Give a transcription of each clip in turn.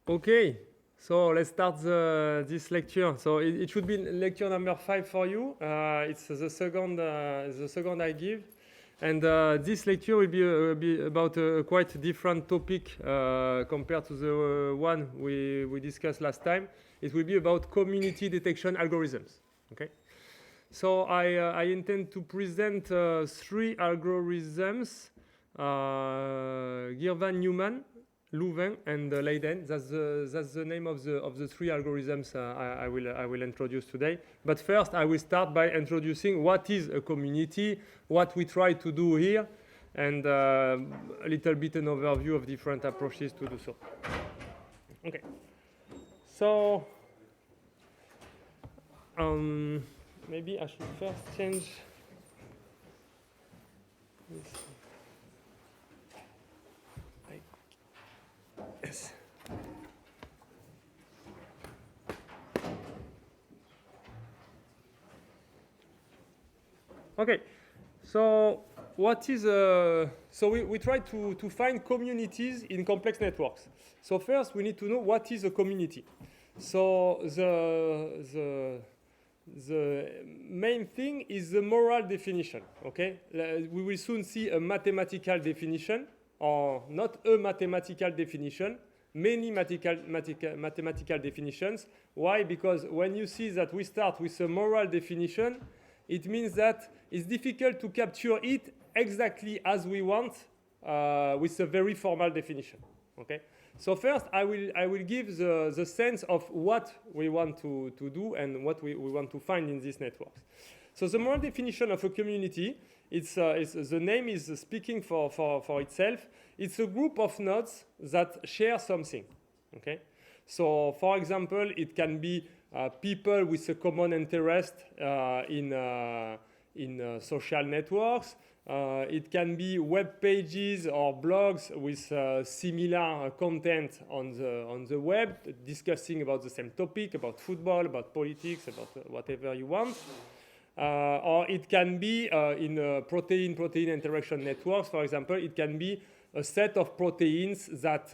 Okay, so let's start this lecture. So it should be lecture number 5 for you. It's the second I give, and this lecture will be about a quite different topic compared to the one we discussed last time. It will be about community detection algorithms. Okay. So I intend to present 3 algorithms: Girvan Newman, Louvain, and Leiden. That's the name of the 3 algorithms I will introduce today. But first, I will start by introducing what is a community, what we try to do here, and a little bit an overview of different approaches to do so. Okay. So maybe I should first change this. Yes. Okay. So what is so we try to find communities in complex networks. So first we need to know what is a community. So the main thing is the moral definition. Okay, we will soon see a mathematical definition, or not a mathematical definition, many mathematical definitions. Why? Because when you see that we start with a moral definition, it means that it's difficult to capture it exactly as we want with a very formal definition. Okay. So first, I will give the sense of what we want to do and what we want to find in these networks. So the moral definition of a community, the name is speaking for itself. It's a group of nodes that share something. Okay. So for example, it can be people with a common interest in social networks. It can be web pages or blogs with similar content on the web, discussing about the same topic, about football, about politics, about whatever you want. Or it can be in protein-protein interaction networks, for example. It can be a set of proteins that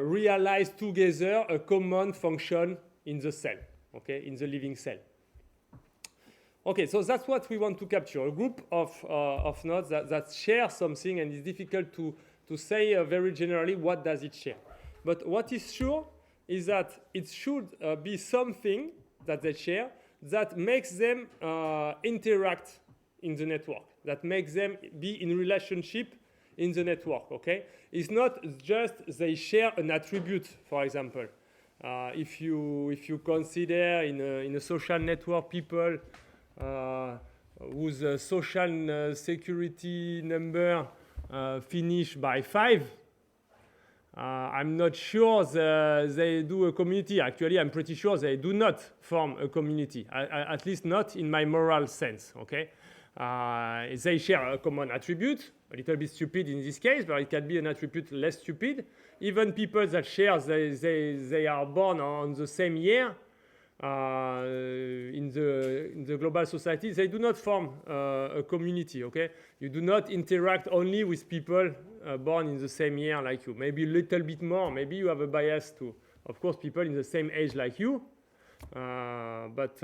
realize together a common function in the cell, okay, in the living cell. Okay, so that's what we want to capture, a group of nodes that share something, and it's difficult to say very generally what does it share. But what is sure is that it should be something that they share that makes them interact in the network, that makes them be in relationship in the network, okay? It's not just they share an attribute, for example. If you consider in a social network people whose social security number finish by 5, I'm not sure they do a community. Actually, I'm pretty sure they do not form a community, at least not in my moral sense, okay? They share a common attribute, a little bit stupid in this case, but it can be an attribute less stupid. Even people that share, they are born on the same year, in the global society, they do not form a community, okay? You do not interact only with people born in the same year like you. Maybe a little bit more. Maybe you have a bias to, of course, people in the same age like you. But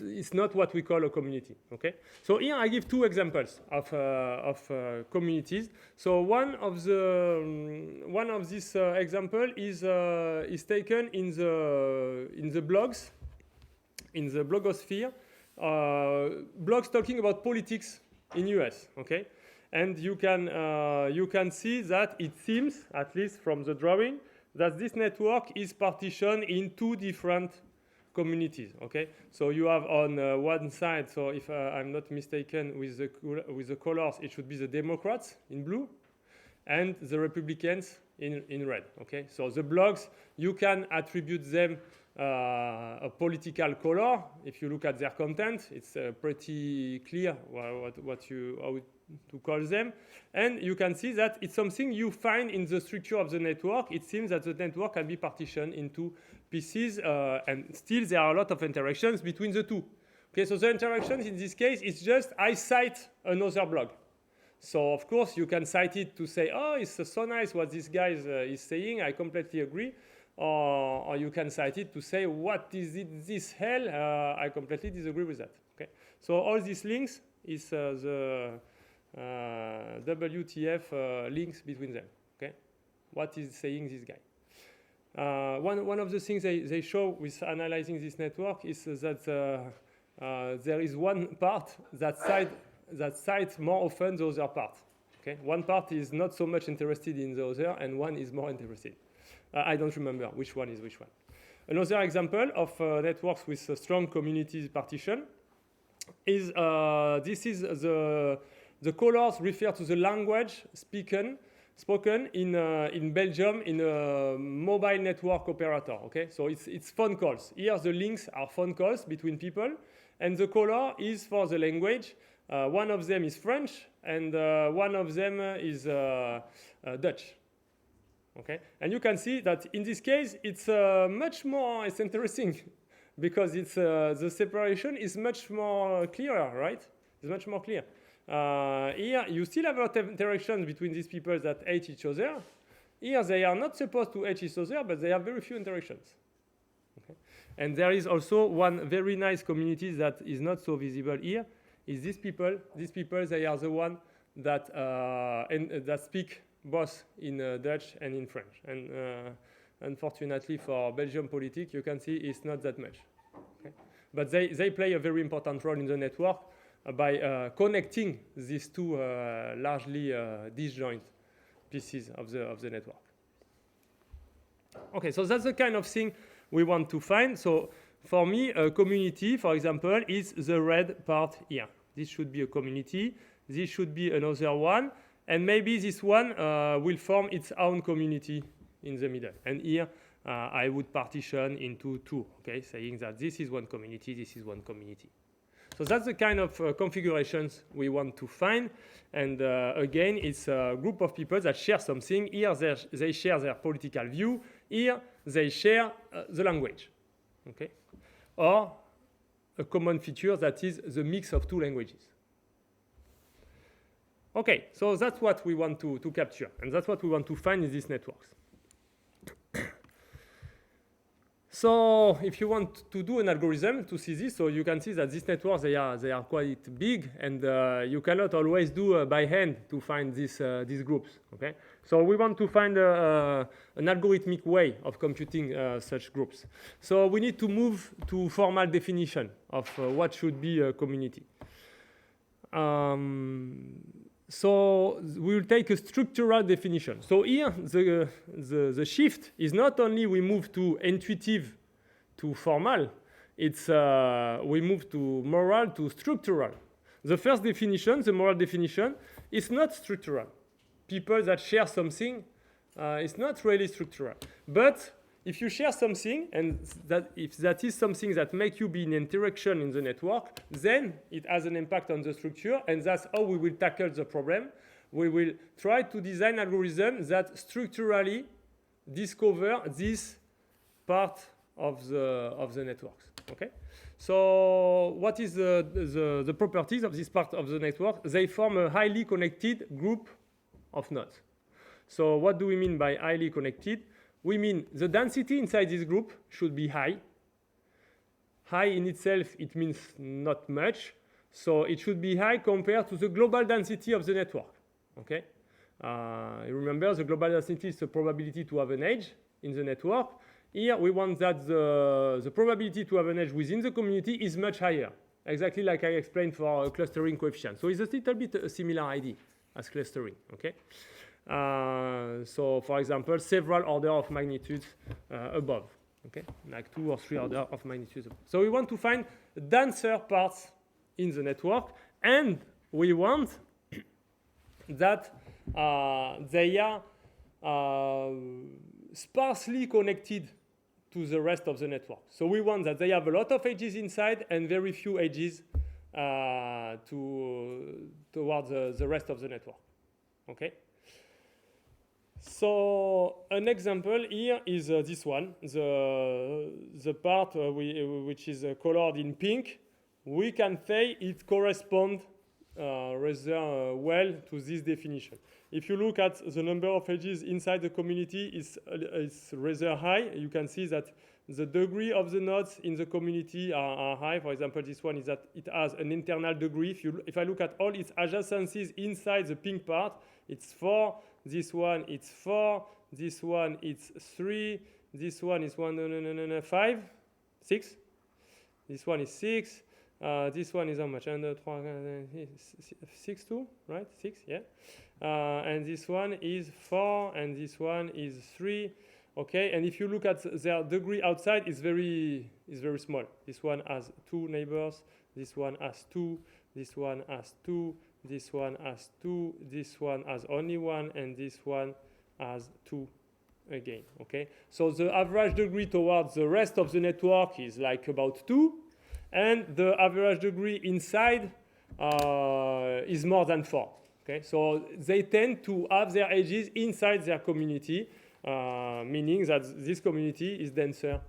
it's not what we call a community, okay? So here I give 2 examples of communities. So one of these example is taken in the blogs, in the blogosphere, blogs talking about politics in US, okay? And you can see that it seems, at least from the drawing, that this network is partitioned in 2 different communities, okay? So you have on one side, so if I'm not mistaken with the colors, it should be the Democrats in blue and the Republicans in red, okay? So the blogs, you can attribute them a political color. If you look at their content, it's pretty clear how to call them. And you can see that it's something you find in the structure of the network. It seems that the network can be partitioned into pieces, and still there are a lot of interactions between the two. Okay, so the interactions in this case is just I cite another blog. So of course you can cite it to say, oh, it's so nice what this guy is saying. I completely agree. Or you can cite it to say, what is it, this hell? I completely disagree with that. Okay. So all these links is the WTF links between them. Okay. What is saying this guy? One of the things they show with analyzing this network is that there is one part that cites more often the other part. Okay? One part is not so much interested in the other, and one is more interested. I don't remember which one is which one. Another example of networks with a strong community partition is this is the colors refer to the language spoken in Belgium in a mobile network operator. Okay, so it's phone calls. Here the links are phone calls between people, and the color is for the language. One of them is French, and one of them is Dutch. Okay, and you can see that in this case it's much more. It's interesting because it's the separation is much more clearer, right? It's much more clear. Here you still have a lot of interactions between these people that hate each other. Here they are not supposed to hate each other, but they have very few interactions. Okay? And there is also one very nice community that is not so visible here. Is these people? These people, they are the one that that speak both in Dutch and in French. And unfortunately for Belgian politics, you can see it's not that much. Okay? But they play a very important role in the network by connecting these two largely disjoint pieces of the network. Okay, so that's the kind of thing we want to find. So for me, a community, for example, is the red part here. This should be a community. This should be another one. And maybe this one will form its own community in the middle. And here, I would partition into two, okay, saying that this is one community, this is one community. So that's the kind of configurations we want to find. And again, it's a group of people that share something. Here, they share their political view. Here, they share the language, okay? Or a common feature that is the mix of two languages. Okay, so that's what we want to capture, and that's what we want to find in these networks. So if you want to do an algorithm to see this, so you can see that these networks, they are quite big, and you cannot always do by hand to find these groups, okay? So we want to find an algorithmic way of computing such groups. So we need to move to formal definition of what should be a community. So we will take a structural definition. So here, the shift is not only we move to intuitive to formal, it's we move to moral to structural. The first definition, the moral definition, is not structural. People that share something is not really structural. But if you share something, and if that is something that makes you be in interaction in the network, then it has an impact on the structure, and that's how we will tackle the problem. We will try to design algorithms that structurally discover this part of the networks. Okay? So what is the properties of this part of the network? They form a highly connected group of nodes. So what do we mean by highly connected? We mean the density inside this group should be high. High in itself, it means not much. So it should be high compared to the global density of the network. Okay? Remember, the global density is the probability to have an edge in the network. Here, we want that the probability to have an edge within the community is much higher, exactly like I explained for clustering coefficient. So it's a little bit a similar idea as clustering. Okay? So, for example, several order of magnitudes above, okay, like 2 or 3 order of magnitudes above. So we want to find denser parts in the network, and we want that they are sparsely connected to the rest of the network. So we want that they have a lot of edges inside and very few edges towards the rest of the network. Okay. So an example here is this one, the part which is colored in pink. We can say it corresponds well to this definition. If you look at the number of edges inside the community, it's rather high. You can see that the degree of the nodes in the community are high. For example, this one is that it has an internal degree. If I look at all its adjacencies inside the pink part, it's 4. This one, it's 4. This one, it's 3. This one is 5, 6. This one is 6. This one is how much? 6 too, right? 6, yeah. And this one is 4, and this one is 3. Okay, and if you look at their degree outside, it's very small. This one has 2 neighbors. This one has 2. This one has 2. This one has 2. This one has only 1, and this one has 2 again. Okay, so the average degree towards the rest of the network is like about 2, and the average degree inside is more than 4. Okay, so they tend to have their edges inside their community. Meaning that this community is denser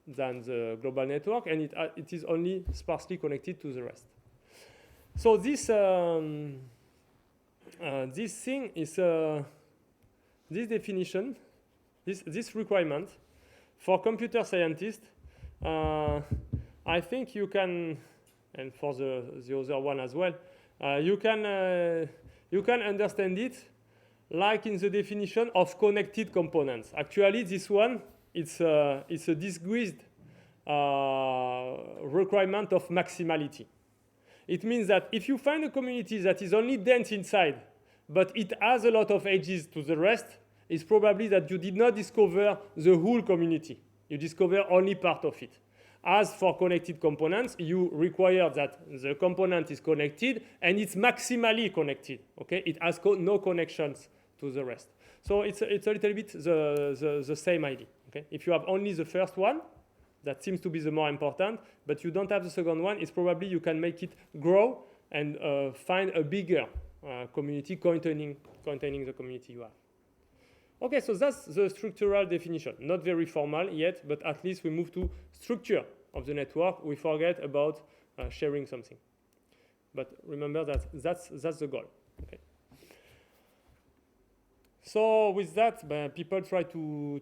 than the global network, and it is only sparsely connected to the rest. So this thing is this definition, this requirement for computer scientists. I think you can, and for the other one as well, you can understand it like in the definition of connected components. Actually, this one, it's a disguised requirement of maximality. It means that if you find a community that is only dense inside, but it has a lot of edges to the rest, it's probably that you did not discover the whole community. You discover only part of it. As for connected components, you require that the component is connected and it's maximally connected. Okay, it has no connections to the rest. So it's a little bit the same idea. Okay? If you have only the first one, that seems to be the more important, but you don't have the second one, it's probably you can make it grow and find a bigger community containing the community you have. Okay, so that's the structural definition. Not very formal yet, but at least we move to structure of the network. We forget about sharing something. But remember that that's the goal. Okay. So with that, people try to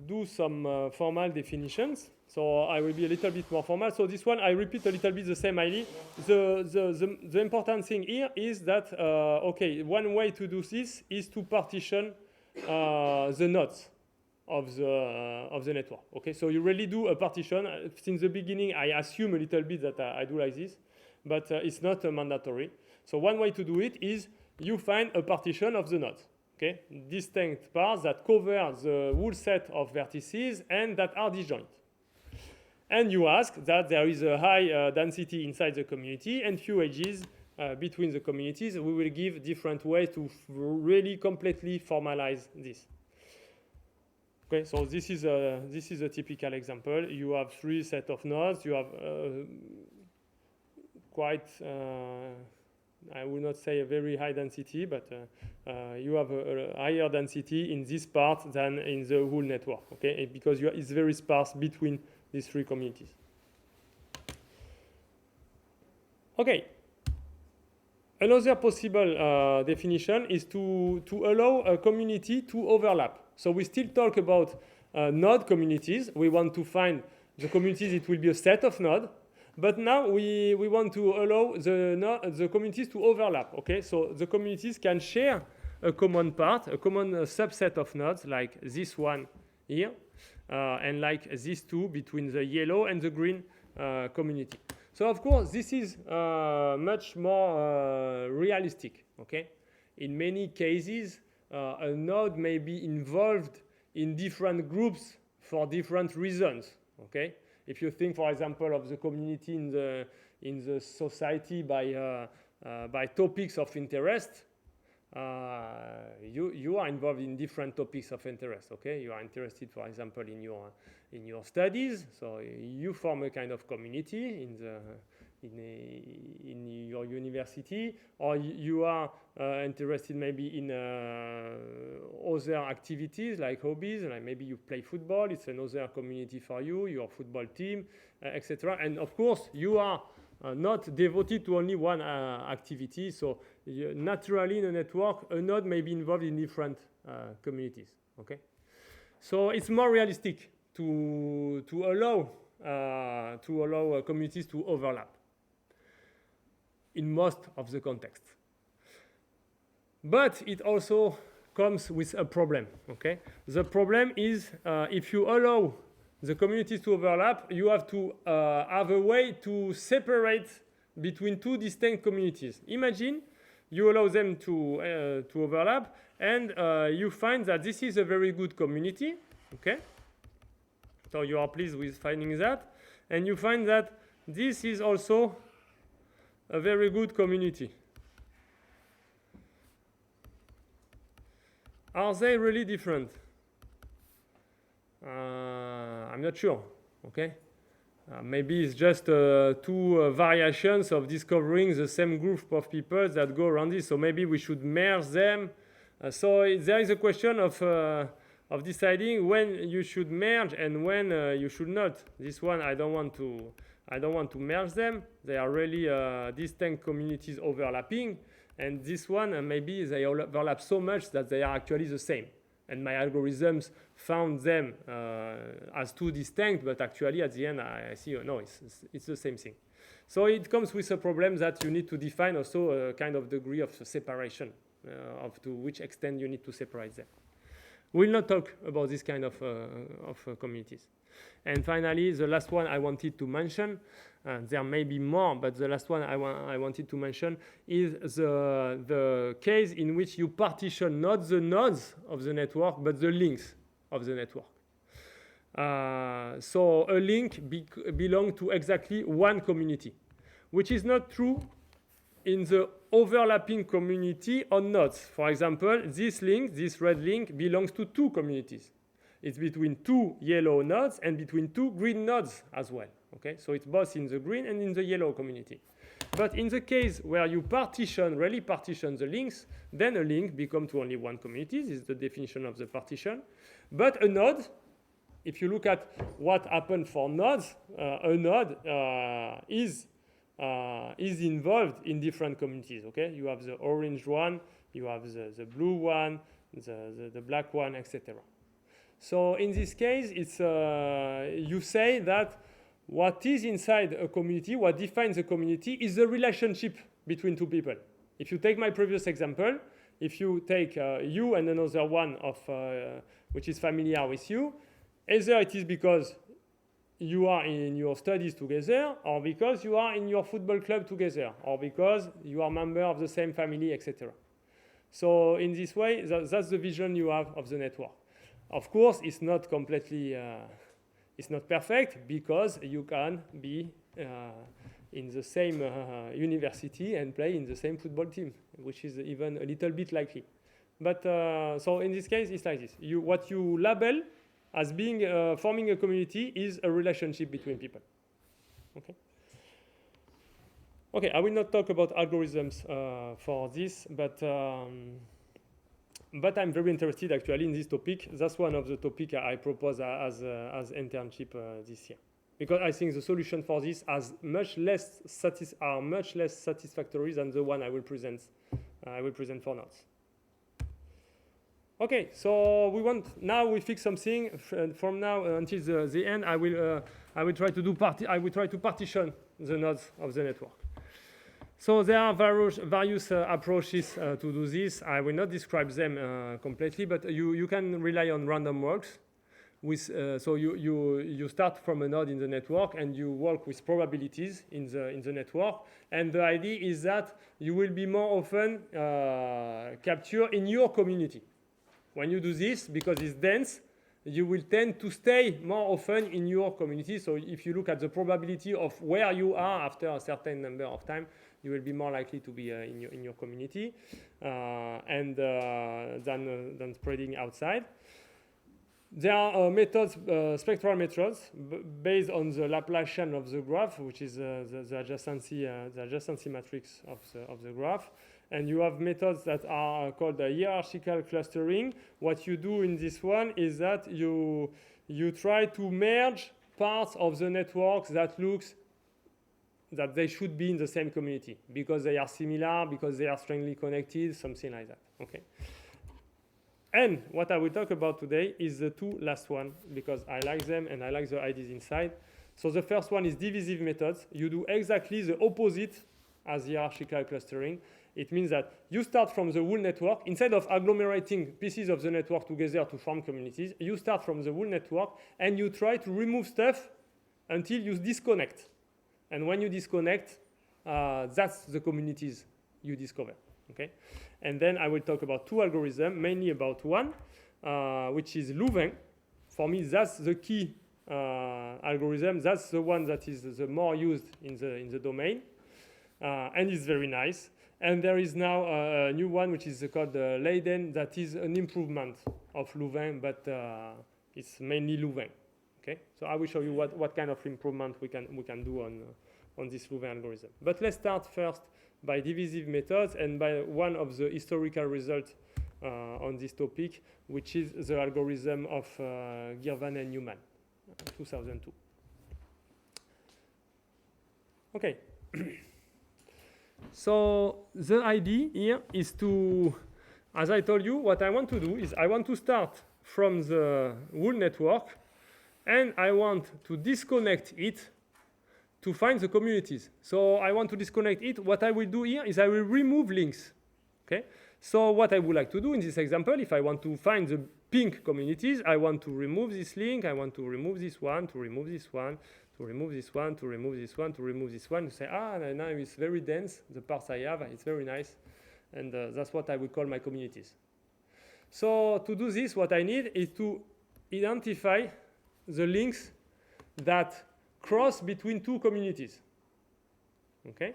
do some formal definitions. So I will be a little bit more formal. So this one, I repeat a little bit the same idea. The important thing here is that, okay, one way to do this is to partition the nodes of the network. Okay, so you really do a partition. Since the beginning, I assume a little bit that I do like this, but it's not mandatory. So one way to do it is you find a partition of the nodes. Okay, distinct parts that cover the whole set of vertices and that are disjoint. And you ask that there is a high density inside the community and few edges between the communities. We will give different ways to really completely formalize this. Okay, so this is a typical example. You have 3 sets of nodes. You have quite I will not say a very high density, but you have a higher density in this part than in the whole network, okay? Because it's very sparse between these 3 communities. Okay. Another possible definition is to allow a community to overlap. So we still talk about node communities. We want to find the communities, it will be a set of nodes. But now we want to allow the communities to overlap. Okay, so the communities can share a common part, a common subset of nodes, like this one here, and like these 2 between the yellow and the green community. So of course, this is much more realistic. Okay, in many cases, a node may be involved in different groups for different reasons. Okay. If you think, for example, of the community in the society by topics of interest, you are involved in different topics of interest. Okay, you are interested, for example, in your studies, so you form a kind of community in your university, or you are interested maybe in other activities like hobbies, like maybe you play football, it's another community for you, your football team, etc. And of course, you are not devoted to only one activity. So naturally in a network, a node may be involved in different communities. Okay, so it's more realistic to allow communities to overlap in most of the contexts. But it also comes with a problem. Okay, the problem is if you allow the communities to overlap, you have to have a way to separate between two distinct communities. Imagine you allow them to overlap, and you find that this is a very good community. Okay, so you are pleased with finding that, and you find that this is also a very good community. Are they really different? I'm not sure. Okay, maybe it's just two variations of discovering the same group of people that go around this. So maybe we should merge them. So there is a question of deciding when you should merge and when you should not. This one I don't want to merge them. They are really distinct communities overlapping. And this one, maybe they overlap so much that they are actually the same. And my algorithms found them as two distinct, but actually at the end I see, no, it's the same thing. So it comes with a problem that you need to define also a kind of degree of separation, of to which extent you need to separate them. We'll not talk about this kind of communities. And finally, the last one I wanted to mention, there may be more, but the last one I wanted to mention is the case in which you partition not the nodes of the network, but the links of the network. So a link belongs to exactly one community, which is not true in the overlapping community on nodes. For example, this link, this red link, belongs to two communities. It's between two yellow nodes and between two green nodes as well. Okay, so it's both in the green and in the yellow community. But in the case where you really partition the links, then a link becomes to only one community. This is the definition of the partition. But a node, if you look at what happened for nodes, a node is involved in different communities. Okay, you have the orange one, you have the blue one, the black one, etc. So in this case, it's you say that what is inside a community, what defines a community, is the relationship between two people. If you take my previous example, if you take you and another one of which is familiar with you, either it is because you are in your studies together, or because you are in your football club together, or because you are member of the same family, etc. So in this way, that's the vision you have of the network. Of course, it's not completely, it's not perfect, because you can be in the same university and play in the same football team, which is even a little bit likely. But so in this case, it's like this. What you label as being forming a community is a relationship between people. Okay. Okay, I will not talk about algorithms for this, but I'm very interested actually in this topic. That's one of the topics I propose as internship this year, because I think the solution for this are much less satisfactory than the one I will present for nodes. Okay, so we fix something. From now until the end, I will try to partition the nodes of the network. So there are various approaches to do this. I will not describe them completely, but you can rely on random walks. So you start from a node in the network and you work with probabilities in the network. And the idea is that you will be more often captured in your community. When you do this, because it's dense, you will tend to stay more often in your community. So if you look at the probability of where you are after a certain number of time, you will be more likely to be in your community than spreading outside. There are methods, spectral methods, based on the Laplacian of the graph, which is the adjacency matrix of the graph. And you have methods that are called hierarchical clustering. What you do in this one is that you try to merge parts of the network that looks that they should be in the same community because they are similar, because they are strongly connected, something like that. Okay. And what I will talk about today is the two last ones because I like them and I like the ideas inside. So the first one is divisive methods. You do exactly the opposite as hierarchical clustering. It means that you start from the whole network. Instead of agglomerating pieces of the network together to form communities, you start from the whole network and you try to remove stuff until you disconnect. And when you disconnect, that's the communities you discover. Okay? And then I will talk about two algorithms, mainly about one, which is Louvain. For me, that's the key algorithm. That's the one that is the more used in the domain. And it's very nice. And there is now a new one, which is called Leiden, that is an improvement of Louvain, but it's mainly Louvain. Okay? So I will show you what kind of improvement we can do on this Louvain algorithm. But let's start first by divisive methods and by one of the historical results on this topic, which is the algorithm of Girvan and Newman, 2002. Okay. So the idea here is to, as I told you, what I want to do is I want to start from the whole network and I want to disconnect it to find the communities. So I want to disconnect it. What I will do here is I will remove links. Okay? So what I would like to do in this example, if I want to find the pink communities, I want to remove this link, I want to remove this one, to remove this one, to remove this one, to remove this one, to remove this one, to say, now it's very dense, the parts I have, it's very nice. And that's what I would call my communities. So to do this, what I need is to identify the links that cross between two communities. Okay?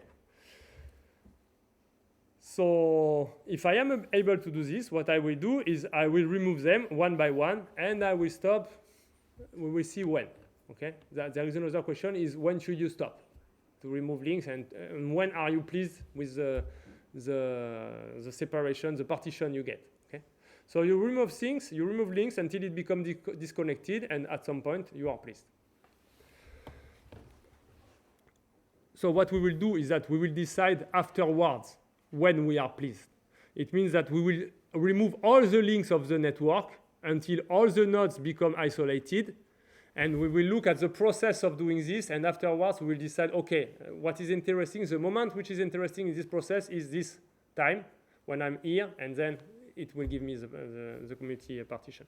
So if I am able to do this, what I will do is I will remove them one by one, and I will stop. We will see when. Okay? There is another question: is when should you stop to remove links, and when are you pleased with the separation, the partition you get? Okay? So you remove things, you remove links until it becomes disconnected, and at some point you are pleased. So what we will do is that we will decide afterwards when we are pleased. It means that we will remove all the links of the network until all the nodes become isolated. And we will look at the process of doing this. And afterwards, we will decide, OK, what is interesting? The moment which is interesting in this process is this time when I'm here. And then it will give me the community partition.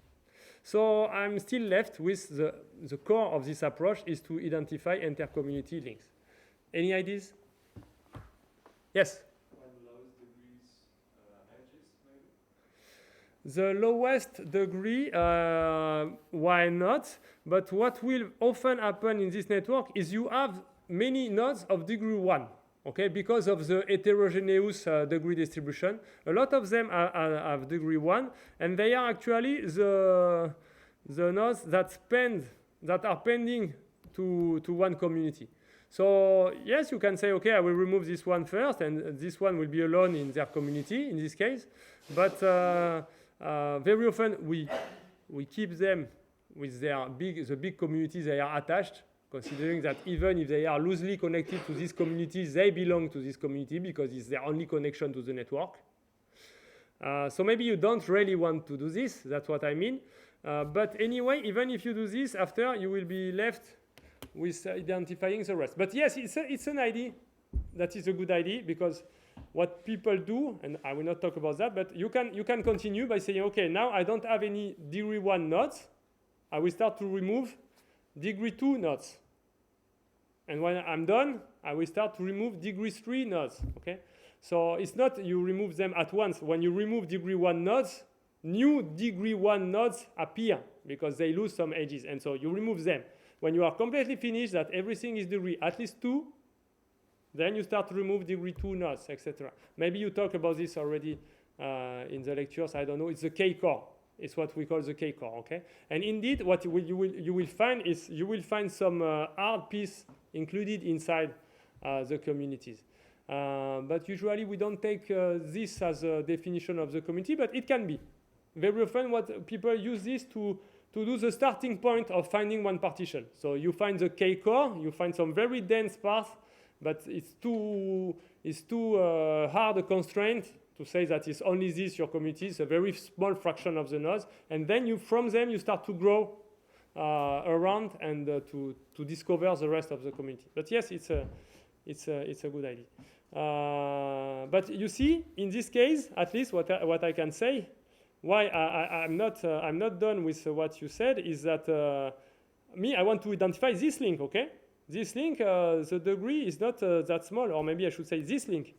So I'm still left with the core of this approach is to identify inter-community links. Any ideas? Yes? The lowest degree, why not? But what will often happen in this network is you have many nodes of degree 1, okay? Because of the heterogeneous degree distribution. A lot of them have degree 1, and they are actually the nodes that are pending to one community. So yes, you can say, okay, I will remove this one first, and this one will be alone in their community in this case. But very often we keep them with the big communities they are attached, considering that even if they are loosely connected to this community, they belong to this community because it's their only connection to the network. So maybe you don't really want to do this. That's what I mean. But anyway, even if you do this, after you will be left with identifying the rest. But yes, it's an idea that is a good idea because what people do, and I will not talk about that, but you can continue by saying, okay, now I don't have any degree 1 nodes. I will start to remove degree 2 nodes. And when I'm done, I will start to remove degree 3 nodes. Okay? So it's not you remove them at once. When you remove degree 1 nodes, new degree 1 nodes appear because they lose some edges. And so you remove them. When you are completely finished, that everything is degree at least 2, then you start to remove degree 2 nodes, etc. Maybe you talk about this already in the lectures. I don't know. It's the K-core. It's what we call the K-core. Okay. And indeed, what you will find is you will find some hard piece included inside the communities. But usually we don't take this as a definition of the community, but it can be. Very often, what people use this to do the starting point of finding one partition. So you find the K-core, you find some very dense path, but it's too hard a constraint to say that it's only this your community. It's a very small fraction of the nodes, and then from them you start to grow around and to discover the rest of the community. But yes, it's a good idea. But you see, in this case, at least what I can say, why I'm not done with what you said is that I want to identify this link. Okay, this link, the degree is not that small, or maybe I should say this link.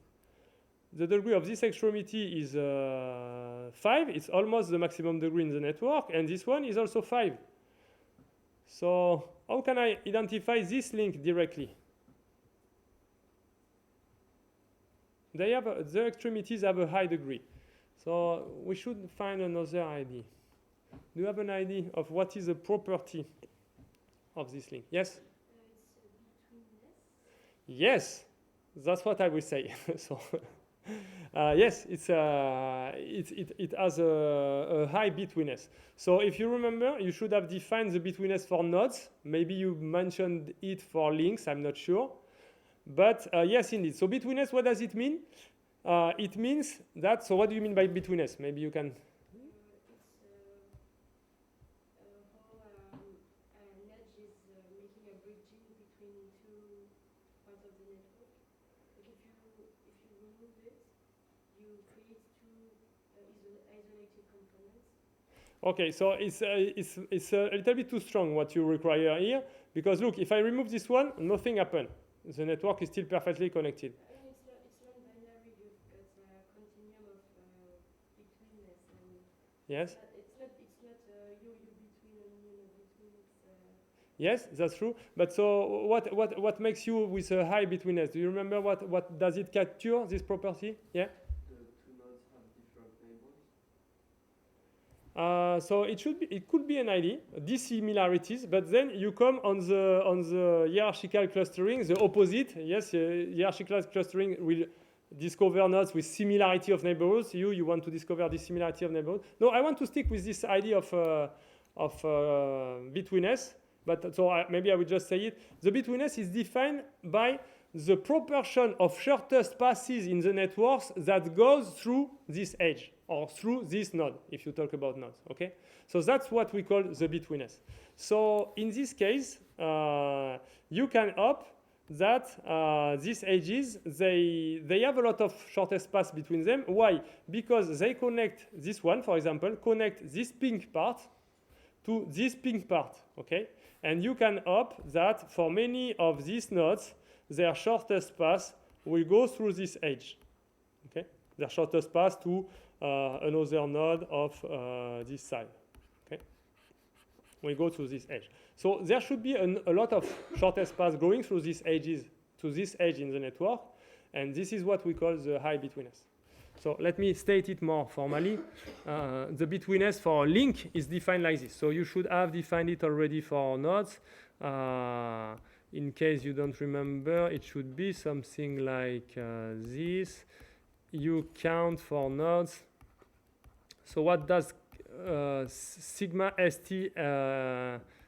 The degree of this extremity is 5. It's almost the maximum degree in the network, and this one is also 5. So how can I identify this link directly? The extremities have a high degree. So we should find another idea. Do you have an idea of what is the property of this link? Yes? Yes, that's what I will say. So yes, it has a high betweenness. So if you remember, you should have defined the betweenness for nodes. Maybe you mentioned it for links, I'm not sure. But yes, indeed. So betweenness, what does it mean? It means that, so what do you mean by betweenness? Maybe you can. Okay, so it's a little bit too strong what you require here, because look, if I remove this one, nothing happened. The network is still perfectly connected. It's non-binary. You've got a continuum of betweenness. Yes. It's not you between and you between. Yes, that's true. But so what makes you with a high betweenness? Do you remember what does it capture, this property? Yeah. So it could be an ID, dissimilarities, but then you come on the hierarchical clustering, the opposite. Yes, hierarchical clustering will discover nodes with similarity of neighborhoods. You want to discover dissimilarity of neighborhoods. No, I want to stick with this idea of betweenness. But so maybe I would just say it. The betweenness is defined by the proportion of shortest passes in the networks that goes through this edge, or through this node, if you talk about nodes, okay? So that's what we call the betweenness. So in this case, you can hope that these edges, they have a lot of shortest path between them. Why? Because they connect this one, for example, connect this pink part to this pink part, okay? And you can hope that for many of these nodes, their shortest path will go through this edge, okay? Their shortest path to another node of this side, okay? We go through this edge. So there should be a lot of shortest paths going through these edges to this edge in the network, and this is what we call the high betweenness. So let me state it more formally. The betweenness for a link is defined like this. So you should have defined it already for nodes. In case you don't remember, it should be something like this. You count for nodes. So what does sigma st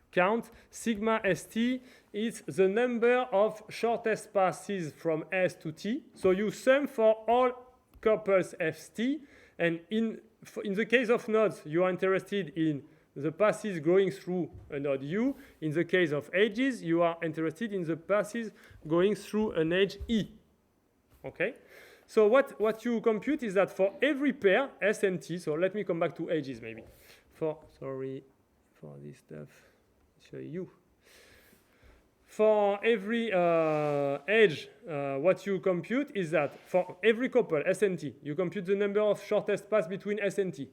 count? Sigma st is the number of shortest passes from S to T. So you sum for all couples ft, and in the case of nodes, you are interested in the passes going through a node U. In the case of edges, you are interested in the passes going through an edge E. Okay? So what you compute is that for every pair, S and T, so let me come back to edges maybe. Sorry for this stuff, show you. For every edge, what you compute is that for every couple, S and T, you compute the number of shortest paths between S and T.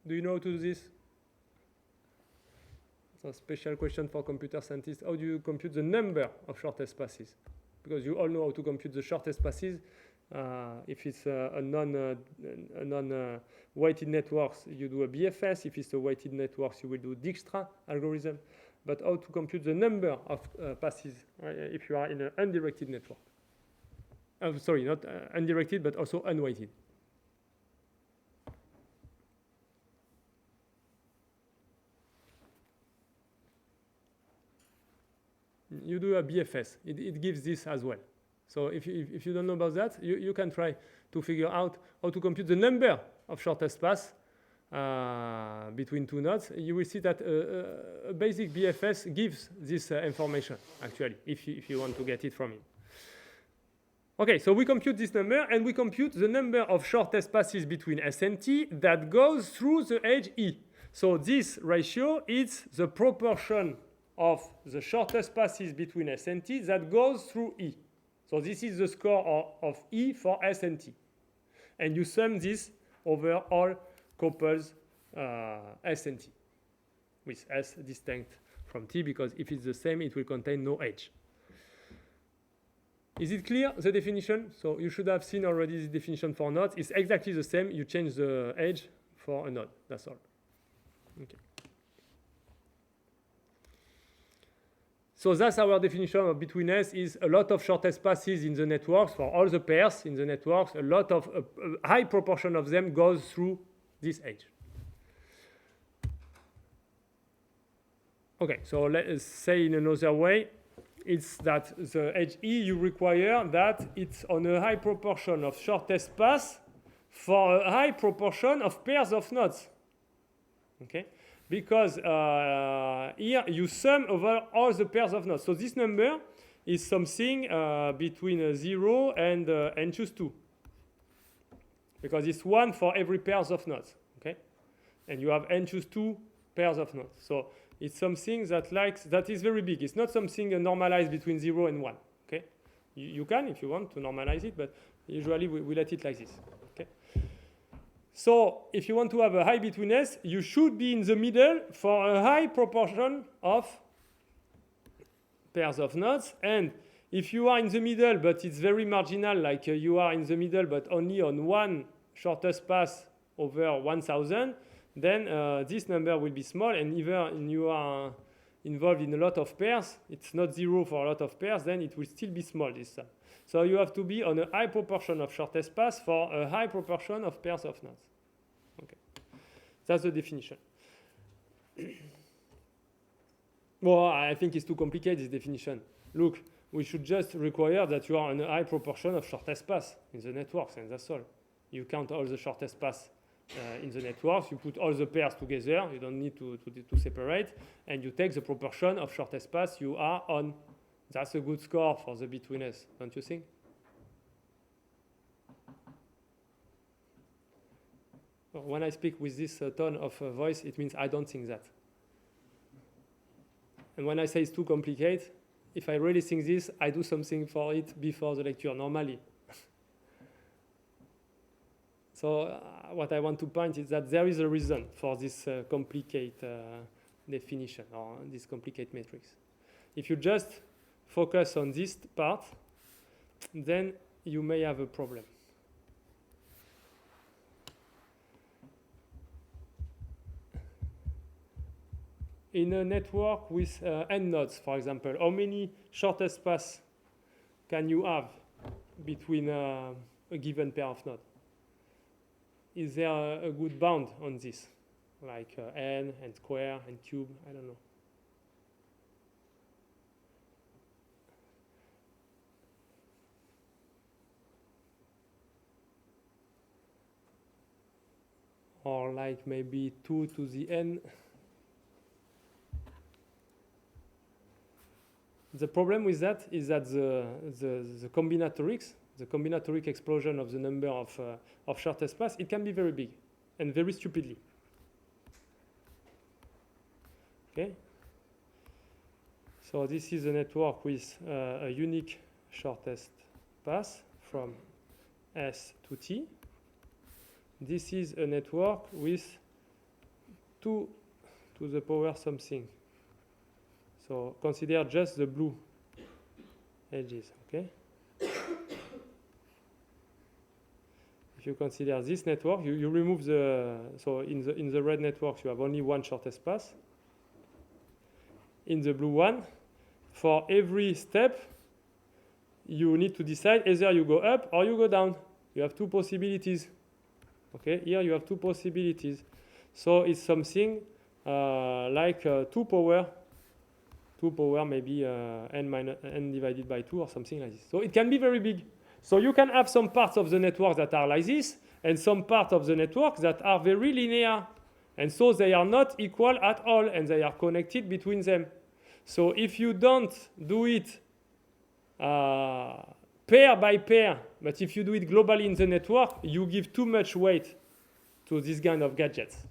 Do you know how to do this? So special question for computer scientists. How do you compute the number of shortest passes? Because you all know how to compute the shortest passes. If it's a non-weighted networks, you do a BFS. If it's a weighted networks, you will do Dijkstra algorithm. But how to compute the number of passes if you are in an undirected network. Sorry, not undirected, but also unweighted. You do a BFS. It gives this as well. So if you don't know about that, you can try to figure out how to compute the number of shortest paths between two nodes. You will see that a basic BFS gives this information, actually, if you want to get it from it. Okay, so we compute this number, and we compute the number of shortest passes between S and T that goes through the edge E. So this ratio is the proportion of the shortest passes between S and T that goes through E. So this is the score of E for S and T. And you sum this over all couples S and T, with S distinct from T, because if it's the same, it will contain no edge. Is it clear, the definition? So you should have seen already the definition for nodes. It's exactly the same. You change the edge for a node. That's all. Okay. So that's our definition of betweenness, is a lot of shortest passes in the networks for all the pairs in the networks. A lot of a high proportion of them goes through this edge. Okay, so let's say in another way, it's that the edge E, you require that it's on a high proportion of shortest path for a high proportion of pairs of nodes. Okay, because here you sum over all the pairs of nodes. So this number is something between 0 and n choose 2, because it's 1 for every pairs of nodes. Okay, and you have n choose 2 pairs of nodes. So it's something that is very big. It's not something normalized between 0 and 1. Okay, you can if you want to normalize it, but usually we let it like this. Okay. So if you want to have a high betweenness, you should be in the middle for a high proportion of pairs of nodes. And if you are in the middle, but it's very marginal, like you are in the middle, but only on one shortest path over 1,000, then this number will be small. And even you are involved in a lot of pairs, it's not 0 for a lot of pairs, then it will still be small this time. So you have to be on a high proportion of shortest path for a high proportion of pairs of nodes. Okay, that's the definition. Well, I think it's too complicated, this definition. Look, we should just require that you are on a high proportion of shortest path in the networks, and that's all. You count all the shortest paths in the networks, you put all the pairs together, you don't need to separate, and you take the proportion of shortest paths you are on. That's a good score for the betweenness, don't you think? When I speak with this tone of voice, it means I don't think that. And when I say it's too complicated, if I really think this, I do something for it before the lecture, normally. So what I want to point is that there is a reason for this complicated definition, or this complicated matrix. If you just focus on this part, then you may have a problem. In a network with n nodes, for example, how many shortest paths can you have between a given pair of nodes? Is there a good bound on this, like n and square and cube? I don't know. Or like maybe 2 to the n. The problem with that is that the combinatoric explosion of the number of shortest paths, it can be very big and very stupidly. Okay. So this is a network with a unique shortest path from S to T. This is a network with 2 to the power something. So consider just the blue edges, okay? If you consider this network, you remove so in the red networks you have only one shortest path. In the blue one, for every step, you need to decide either you go up or you go down. You have two possibilities. Okay, here you have two possibilities. So it's something like 2 power 2 power maybe n divided by 2 or something like this. So it can be very big. So you can have some parts of the network that are like this, and some parts of the network that are very linear. And so they are not equal at all, and they are connected between them. So if you don't do it pair by pair, but if you do it globally in the network, you give too much weight to this kind of gadgets.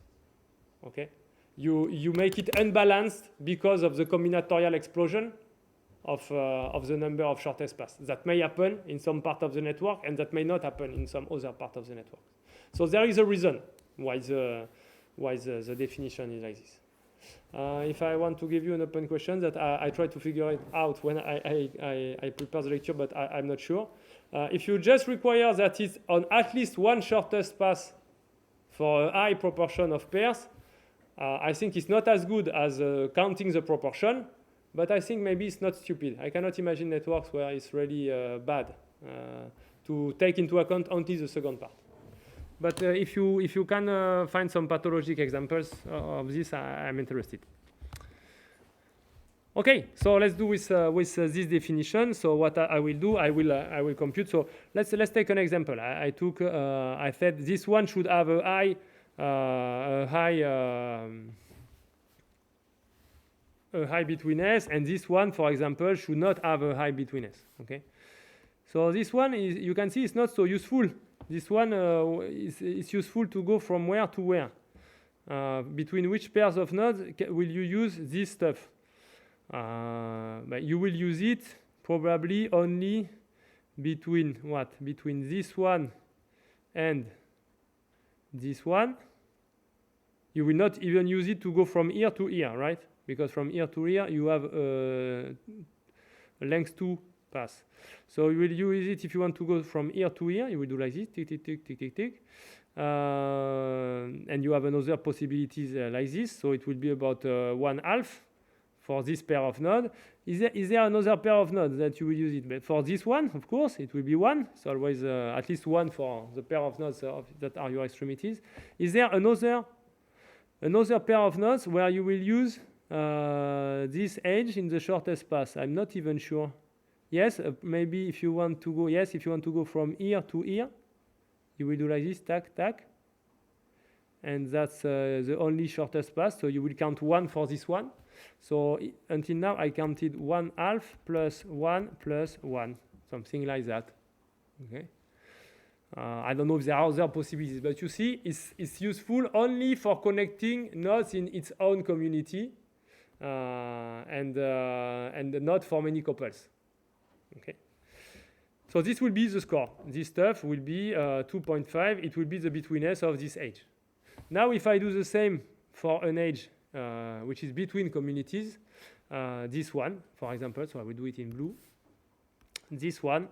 Okay? You make it unbalanced because of the combinatorial explosion of the number of shortest paths. That may happen in some part of the network, and that may not happen in some other part of the network. So there is a reason why the definition is like this. If I want to give you an open question that I try to figure it out when I prepare the lecture, but I'm not sure. If you just require that it's on at least one shortest path for a high proportion of pairs, I think it's not as good as counting the proportion, but I think maybe it's not stupid. I cannot imagine networks where it's really bad to take into account only the second part. But if you can find some pathologic examples of this, I'm interested. Okay, so let's do with this definition. So what I will do, I will compute. So let's take an example. I said this one should have a high betweenness, and this one, for example, should not have a high betweenness. Okay, so this one is, you can see, it's not so useful. This one is useful to go from where to where. Between which pairs of nodes will you use this stuff? But you will use it probably only between what? Between this one and this one. You will not even use it to go from here to here, right? Because from here to here you have a length 2 pass. So you will use it if you want to go from here to here. You will do like this, tick, tick, tick, tick, tick, tick. And you have another possibilities like this. So it will be about 1/2 for this pair of nodes. Is there another pair of nodes that you will use it? But for this one, of course, it will be 1. So always at least 1 for the pair of nodes that are your extremities. Is there another pair of nodes where you will use this edge in the shortest path? I'm not even sure. Yes, maybe if you want to go, yes, if you want to go from here to here, you will do like this, tack, tack. And that's the only shortest path. So you will count 1 for this one. So until now, I counted 1/2 plus 1 plus 1, something like that. Okay. I don't know if there are other possibilities, but you see, it's useful only for connecting nodes in its own community, and not for many couples. Okay. So this will be the score. This stuff will be 2.5. It will be the betweenness of this edge. Now, if I do the same for an edge which is between communities, this one, for example, so I will do it in blue. This one,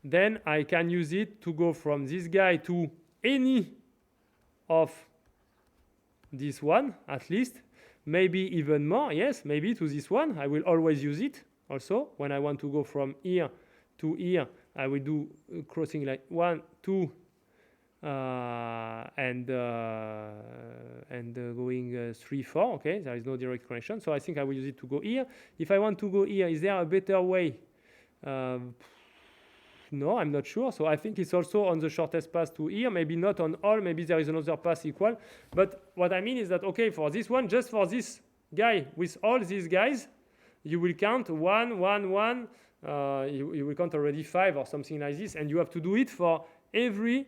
then I can use it to go from this guy to any of this one, at least. Maybe even more, yes, maybe to this one. I will always use it also. When I want to go from here to here, I will do crossing like 1, 2, and going 3, 4. Okay, there is no direct connection. So I think I will use it to go here. If I want to go here, is there a better way? No, I'm not sure. So I think it's also on the shortest path to here. Maybe not on all. Maybe there is another path equal. But what I mean is that, okay, for this one, just for this guy with all these guys, you will count 1, 1, 1. You will count already 5 or something like this. And you have to do it for every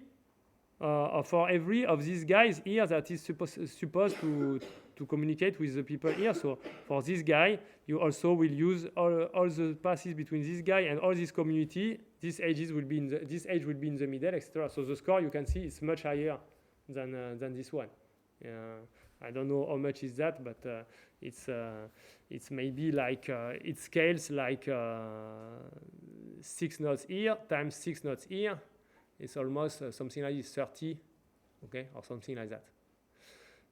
of these guys here that is supposed to communicate with the people here. So for this guy, you also will use all the passes between this guy and all this community. This edge will be in the middle, etc. So the score, you can see, is much higher than this one. I don't know how much is that, but it's maybe like it scales like 6 nodes here times 6 nodes here. It's almost something like 30, okay, or something like that.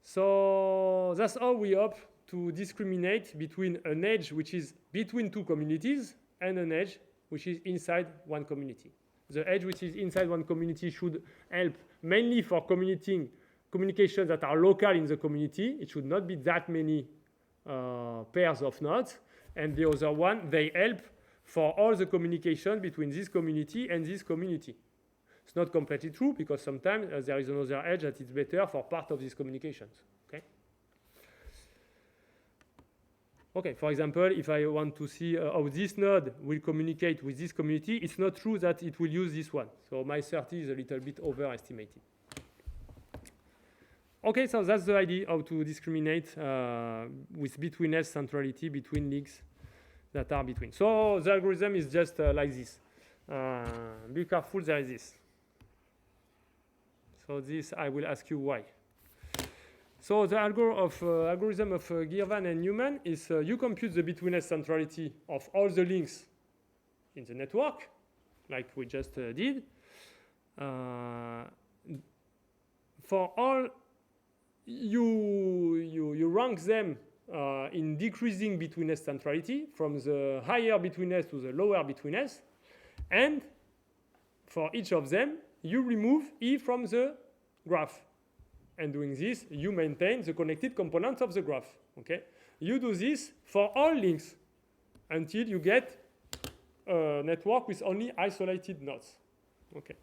So that's how we hope to discriminate between an edge which is between two communities and an edge which is inside one community. The edge which is inside one community should help mainly for communications that are local in the community. It should not be that many pairs of nodes. and the other one, they help for all the communication between this community and this community. It's not completely true because sometimes there is another edge that is better for part of these communications. Okay. Okay. For example, if I want to see how this node will communicate with this community, it's not true that it will use this one. So my 30 is a little bit overestimated. Okay, so that's the idea how to discriminate with betweenness centrality between links that are between. So the algorithm is just like this. Be careful, there is this. So this, I will ask you why. So the algorithm of Girvan and Newman is you compute the betweenness centrality of all the links in the network, like we just did. For all, you rank them in decreasing betweenness centrality from the higher betweenness to the lower betweenness, and for each of them, you remove E from the graph. And doing this, you maintain the connected components of the graph. Okay? You do this for all links until you get a network with only isolated nodes. Okay.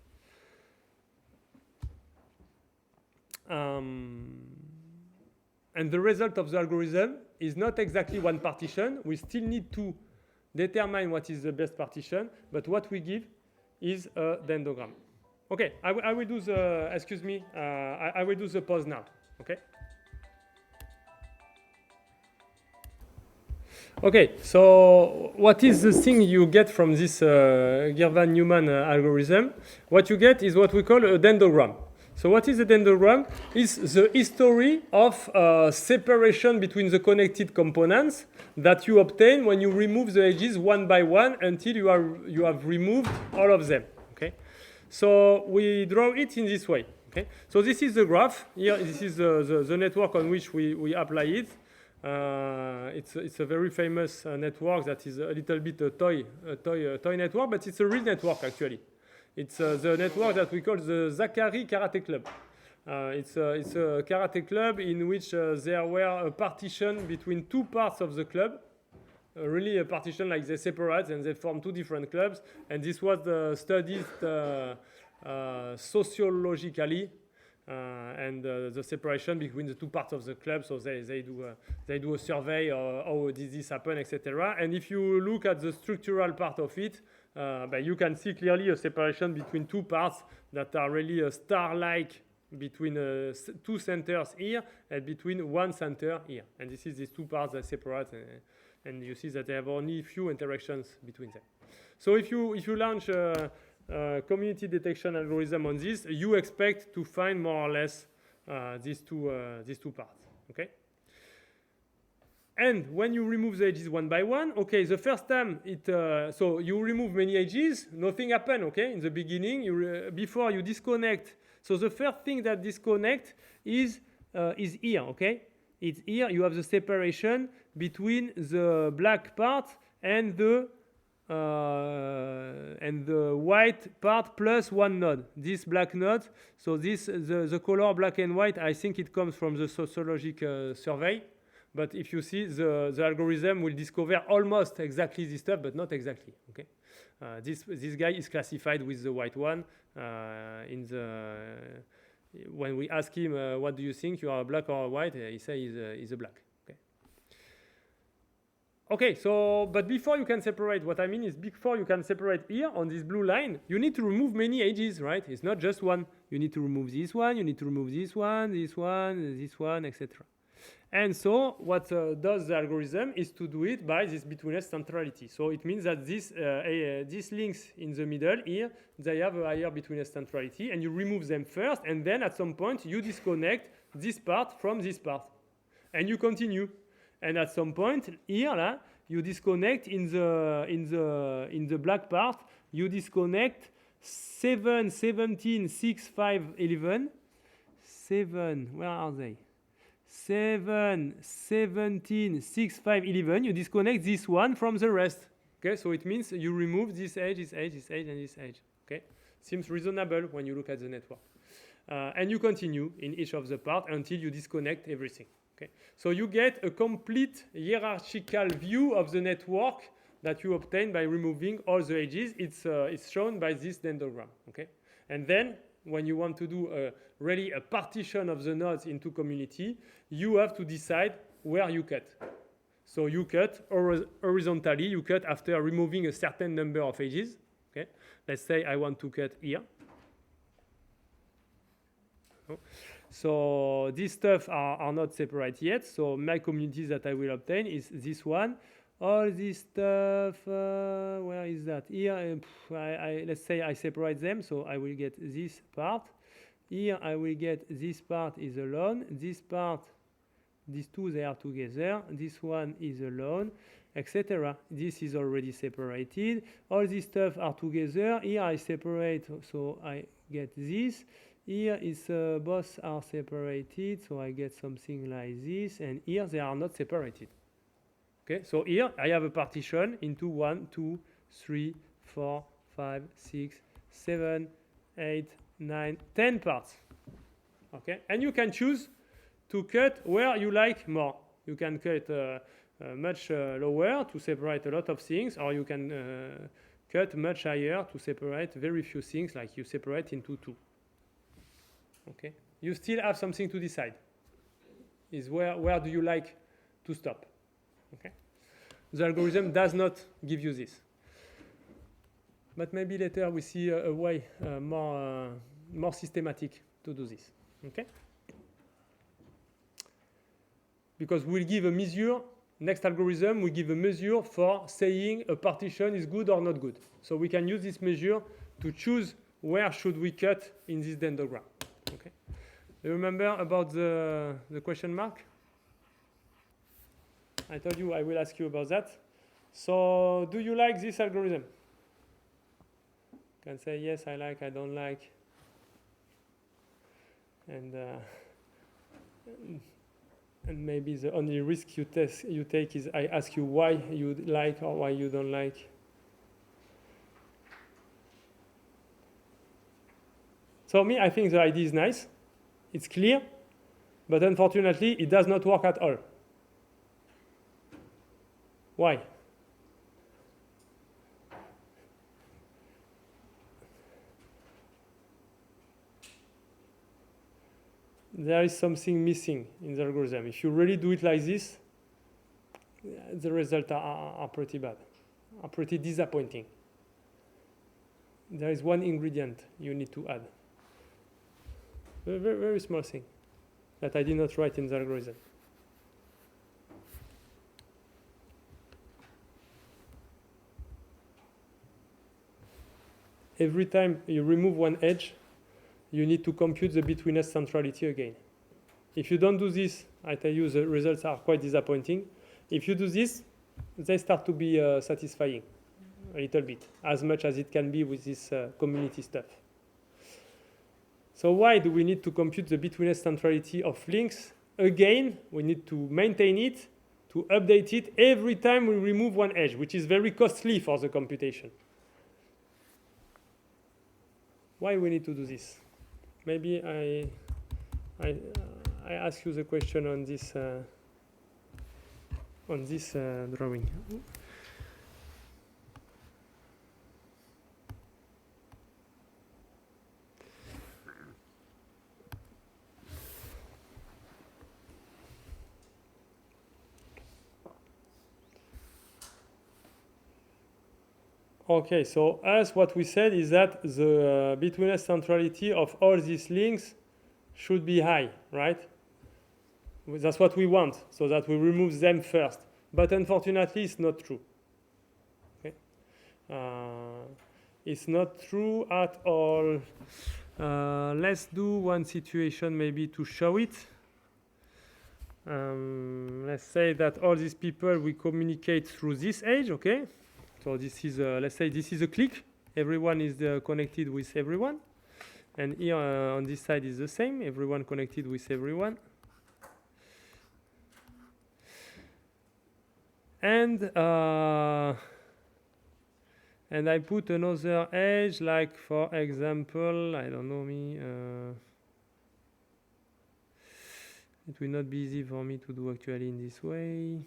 And the result of the algorithm is not exactly one partition. We still need to determine what is the best partition, but what we give is a dendrogram. Okay, I will do the, excuse me, I will do the pause now, okay? Okay, so what is the thing you get from this Girvan-Newman algorithm? What you get is what we call a dendrogram. So what is a dendrogram? It's the history of separation between the connected components that you obtain when you remove the edges one by one until you have removed all of them. Okay. So we draw it in this way. Okay. So this is the graph. Here, this is the network on which we apply it. It's a very famous network that is a little bit a toy network, but it's a real network actually. It's the network that we call the Zachary Karate Club. It's a karate club in which there were a partition between two parts of the club. Really a partition like they separate and they form two different clubs. And this was studied sociologically and the separation between the two parts of the club. So they do a survey of how did this happen, etc. And if you look at the structural part of it, but you can see clearly a separation between two parts that are really star-like between two centers here and between one center here. And this is these two parts that separate, and you see that they have only few interactions between them. So if you launch a community detection algorithm on this, you expect to find more or less these two parts. Okay. And when you remove the edges one by one, okay, the first time so you remove many edges, nothing happened, okay? In the beginning, before you disconnect. So the first thing that disconnect is here, okay? It's here. You have the separation between the black part and the white part plus one node. This black node. So this the color black and white. I think it comes from the sociological survey. But if you see, the algorithm will discover almost exactly this stuff, but not exactly. Okay, this guy is classified with the white one. When we ask him, what do you think, you are black or white? He says he's a black. Okay. Okay. So, but before you can separate, what I mean is before you can separate here on this blue line, you need to remove many edges, right? It's not just one. You need to remove this one. You need to remove this one, this one, this one, etc. And so what does the algorithm is to do it by this betweenness centrality. So it means that these links in the middle here, they have a higher betweenness centrality, and you remove them first, and then at some point you disconnect this part from this part, and you continue. And at some point here, you disconnect in the black part, you disconnect 7, 17, 6, 5, 11. 7, where are they? 7, 17, 6, 5, 11. You disconnect this one from the rest. Okay, so it means you remove this edge, this edge, this edge, and this edge. Okay, seems reasonable when you look at the network. And you continue in each of the parts until you disconnect everything. Okay, so you get a complete hierarchical view of the network that you obtain by removing all the edges. It's shown by this dendrogram. Okay, and then when you want to do really a partition of the nodes into community, you have to decide where you cut. So you cut horizontally. You cut after removing a certain number of edges. Okay, let's say I want to cut here. So these stuff are not separate yet. So my communities that I will obtain is this one. All this stuff, where is that? Here, let's say I separate them. So I will get this part. Here I will get this part is alone. This part, these two, they are together. This one is alone, etc. This is already separated. All this stuff are together. Here I separate, so I get this. Here is both are separated, so I get something like this, and here they are not separated. Okay, so here I have a partition into 1, 2, 3, 4, 5, 6, 7, 8, 9, 10 parts. Okay, and you can choose to cut where you like more. You can cut much lower to separate a lot of things, or you can cut much higher to separate very few things, like you separate into 2. Okay, you still have something to decide. Is where do you like to stop? Okay, the algorithm does not give you this, but maybe later we see a way more systematic to do this. Okay, because we'll give a measure. Next algorithm, we give a measure for saying a partition is good or not good. So we can use this measure to choose where should we cut in this dendrogram. Okay. Do you remember about the question mark? I told you I will ask you about that. So do you like this algorithm? You can say yes, I like, I don't like. And maybe the only risk you take is I ask you why you like or why you don't like. So me, I think the idea is nice. It's clear, but unfortunately, it does not work at all. Why? There is something missing in the algorithm. If you really do it like this, the results are pretty bad, are pretty disappointing. There is one ingredient you need to add. A very, very small thing that I did not write in the algorithm. Every time you remove one edge, you need to compute the betweenness centrality again. If you don't do this, I tell you the results are quite disappointing. If you do this, they start to be satisfying a little bit, as much as it can be with this community stuff. So why do we need to compute the betweenness centrality of links? Again, we need to maintain it, to update it every time we remove one edge, which is very costly for the computation. Why we need to do this? Maybe I ask you the question on this drawing. Okay, so as what we said is that the betweenness centrality of all these links should be high, right? That's what we want, so that we remove them first. But unfortunately, it's not true. Okay? It's not true at all. Let's do one situation maybe to show it. Let's say that all these people, we communicate through this edge, okay? So this is, let's say this is a click. Everyone is connected with everyone. And here on this side is the same. Everyone connected with everyone. And I put another edge, like for example, I don't know me. It will not be easy for me to do actually in this way.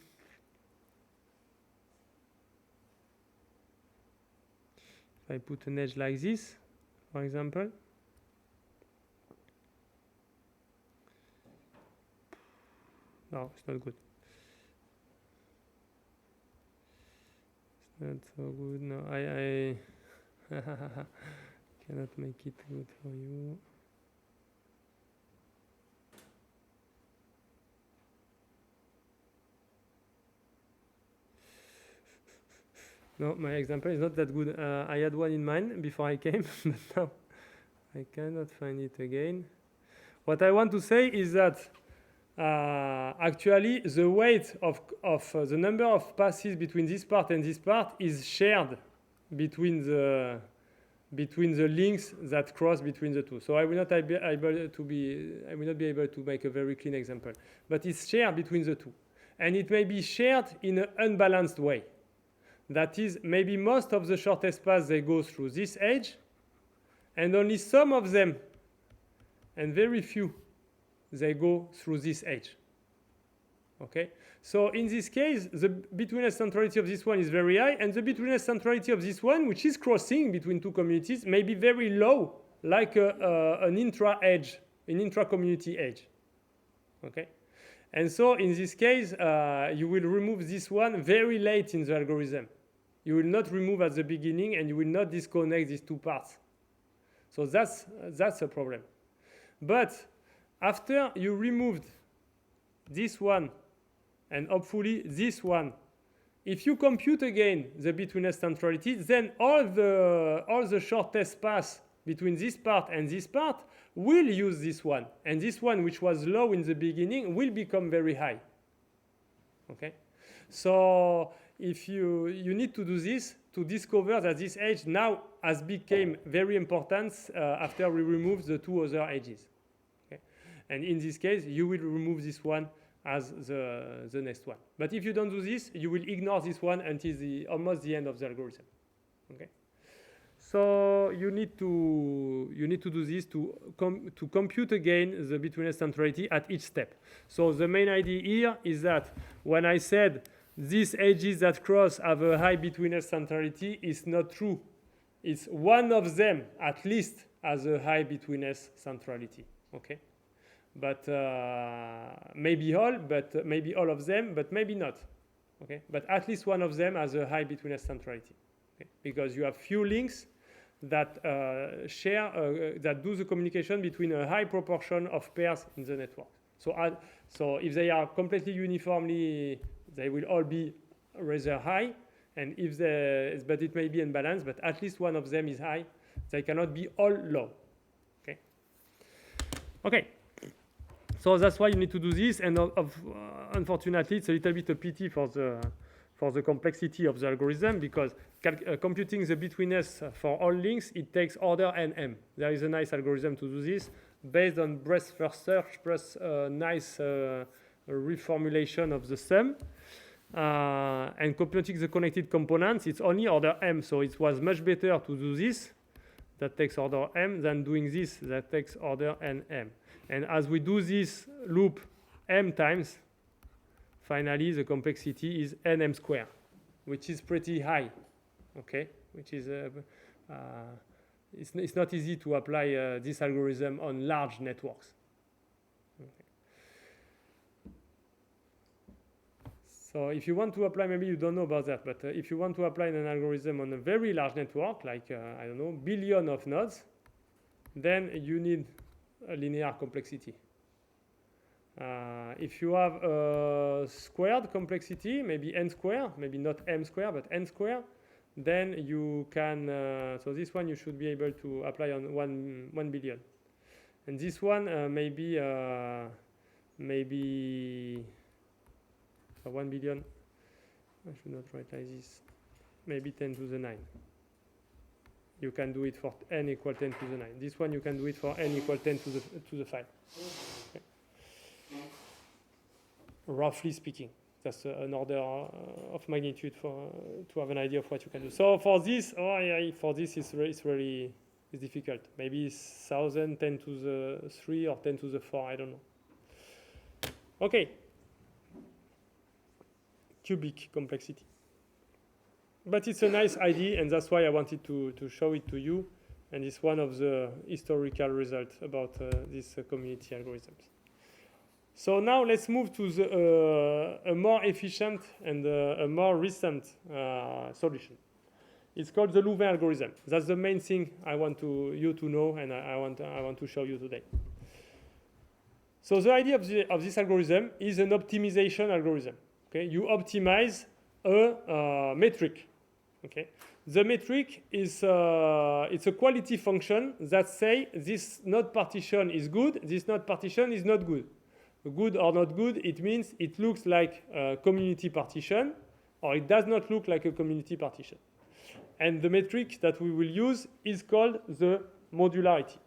If I put an edge like this, for example, no, it's not good. It's not so good. No, I cannot make it good for you. No, my example is not that good. I had one in mind before I came, but now I cannot find it again. What I want to say is that actually the weight of the number of passes between this part and this part is shared between the links that cross between the two. So I will not be able to make a very clean example, but it's shared between the two, and it may be shared in an unbalanced way. That is, maybe most of the shortest paths they go through this edge, and only some of them, and very few, they go through this edge. Okay? So in this case, the betweenness centrality of this one is very high, and the betweenness centrality of this one, which is crossing between two communities, may be very low, like an intra-edge, an intra-community edge. Okay? And so in this case, you will remove this one very late in the algorithm. You will not remove at the beginning, and you will not disconnect these two parts. So that's a problem. But after you removed this one, and hopefully this one, if you compute again the betweenness centrality, then all the shortest path between this part and this part will use this one. And this one, which was low in the beginning, will become very high. Okay? So if you need to do this to discover that this edge now has become very important after we remove the two other edges. Okay? And in this case, you will remove this one as the next one. But if you don't do this, you will ignore this one until almost the end of the algorithm. Okay? So you need to do this to compute again the betweenness centrality at each step. So the main idea here is that when I said these edges that cross have a high betweenness centrality, is not true. It's one of them at least has a high betweenness centrality. Okay, but maybe all of them, but maybe not. Okay, but at least one of them has a high betweenness centrality. Okay? Because you have few links that that do the communication between a high proportion of pairs in the network. So if they are completely uniformly, they will all be rather high, and but it may be unbalanced, but at least one of them is high. They cannot be all low. Okay. Okay. So that's why you need to do this, and unfortunately, it's a little bit a pity for the complexity of the algorithm, because computing the betweenness for all links, it takes order nm. There is a nice algorithm to do this based on breadth first search plus nice reformulation of the sum. And computing the connected components, it's only order m. So it was much better to do this, that takes order m, than doing this, that takes order nm. And as we do this loop m times, finally the complexity is nm squared, which is pretty high. Okay, which is it's not easy to apply this algorithm on large networks. Okay. So if you want to apply, maybe you don't know about that, but if you want to apply an algorithm on a very large network, like I don't know, billion of nodes, then you need a linear complexity. If you have a squared complexity, maybe n squared, maybe not m squared, but n squared, then you can, so this one you should be able to apply on 1 billion. And this one maybe 1 billion, I should not write like this, maybe 10 to the 9. You can do it for n equal 10 to the 9. This one you can do it for n equal 10 to the 5. Okay. Roughly speaking, that's an order of magnitude to have an idea of what you can do. So for this, it's really difficult. Maybe 1,000, 10 to the 3 or 10 to the 4, I don't know. Okay. Cubic complexity. But it's a nice idea, and that's why I wanted to show it to you. And it's one of the historical results about these community algorithms. So now let's move to a more efficient and a more recent solution. It's called the Louvain algorithm. That's the main thing I want you to know, and I want to show you today. So the idea of this algorithm is an optimization algorithm. Okay, you optimize a metric. Okay, the metric is it's a quality function that say this node partition is good, this node partition is not good. Good or not good, it means it looks like a community partition, or it does not look like a community partition. And the metric that we will use is called the modularity.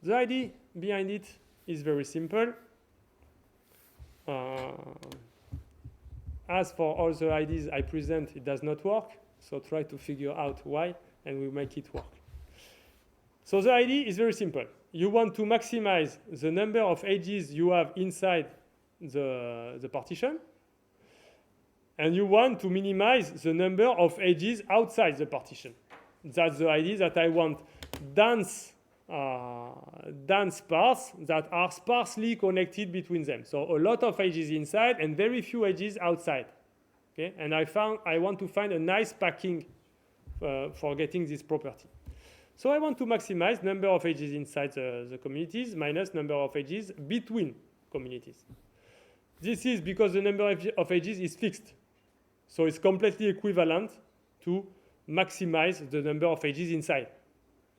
The idea behind it is very simple. As for all the ideas I present, it does not work. So try to figure out why, and we'll make it work. So the idea is very simple. You want to maximize the number of edges you have inside the partition, and you want to minimize the number of edges outside the partition. That's the idea, that I want dense paths that are sparsely connected between them. So a lot of edges inside and very few edges outside. Okay? And I want to find a nice packing for getting this property. So I want to maximize number of edges inside the communities minus number of edges between communities. This is because the number of edges is fixed. So it's completely equivalent to maximize the number of edges inside.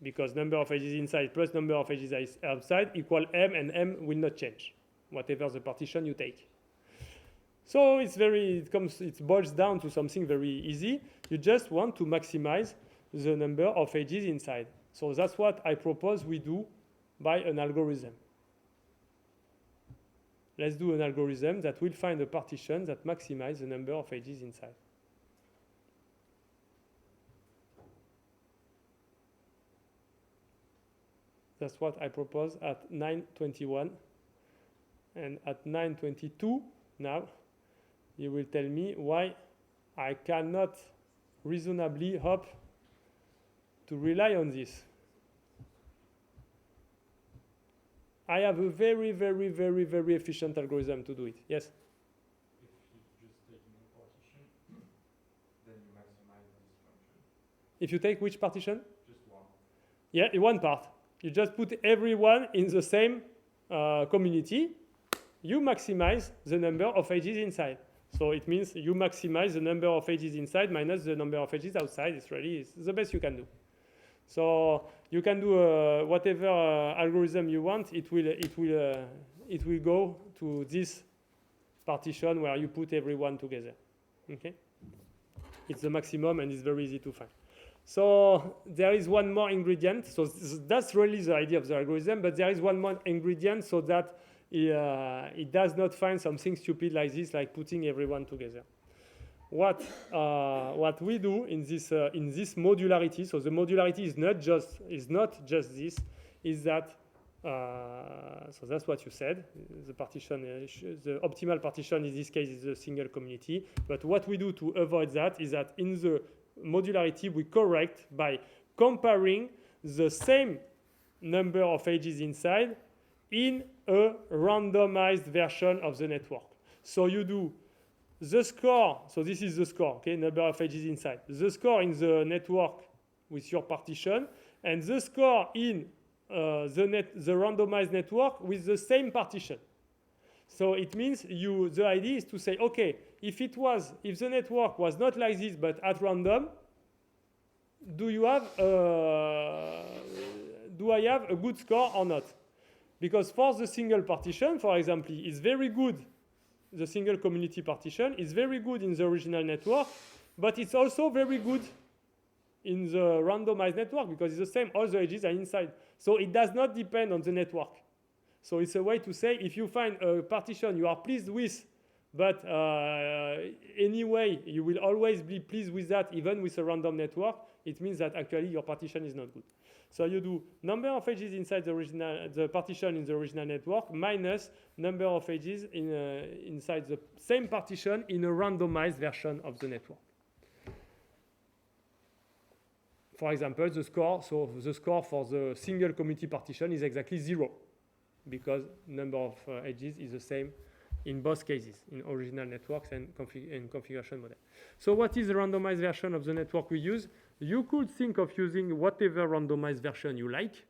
Because number of edges inside plus number of edges outside equal m, and m will not change, whatever the partition you take. So it boils down to something very easy. You just want to maximize the number of edges inside. So that's what I propose we do by an algorithm. Let's do an algorithm that will find a partition that maximizes the number of edges inside. That's what I propose at 9:21. And at 9:22 now, you will tell me why I cannot reasonably hope to rely on this. I have a very, very, very, very efficient algorithm to do it. Yes? If you just take one partition, then you maximize this function. If you take which partition? Just one. Yeah, one part. You just put everyone in the same community. You maximize the number of edges inside. So it means you maximize the number of edges inside minus the number of edges outside. It's the best you can do. So you can do whatever algorithm you want. It will go to this partition where you put everyone together. Okay? It's the maximum, and it's very easy to find. So there is one more ingredient. So that's really the idea of the algorithm, but there is one more ingredient so that it does not find something stupid like this, like putting everyone together. What we do in this modularity, so the modularity is not just this, is that so that's what you said. The partition, the optimal partition in this case is a single community. But what we do to avoid that is that in the modularity we correct by comparing the same number of edges inside in a randomized version of the network. So you do the score, so this is the score, okay, number of edges inside. The score in the network with your partition, and the score in the randomized network with the same partition. So it means the idea is to say, okay, if the network was not like this but at random, do I have a good score or not? Because for the single partition, for example, it's very good. The single community partition is very good in the original network, but it's also very good in the randomized network because it's the same, all the edges are inside. So it does not depend on the network. So it's a way to say if you find a partition you are pleased with But anyway, you will always be pleased with that, even with a random network. It means that actually your partition is not good. So you do number of edges inside the partition in the original network minus number of edges inside the same partition in a randomized version of the network. For example, the score. So the score for the single community partition is exactly 0 because number of edges is the same in both cases, in original networks and configuration model. So what is the randomized version of the network we use? You could think of using whatever randomized version you like,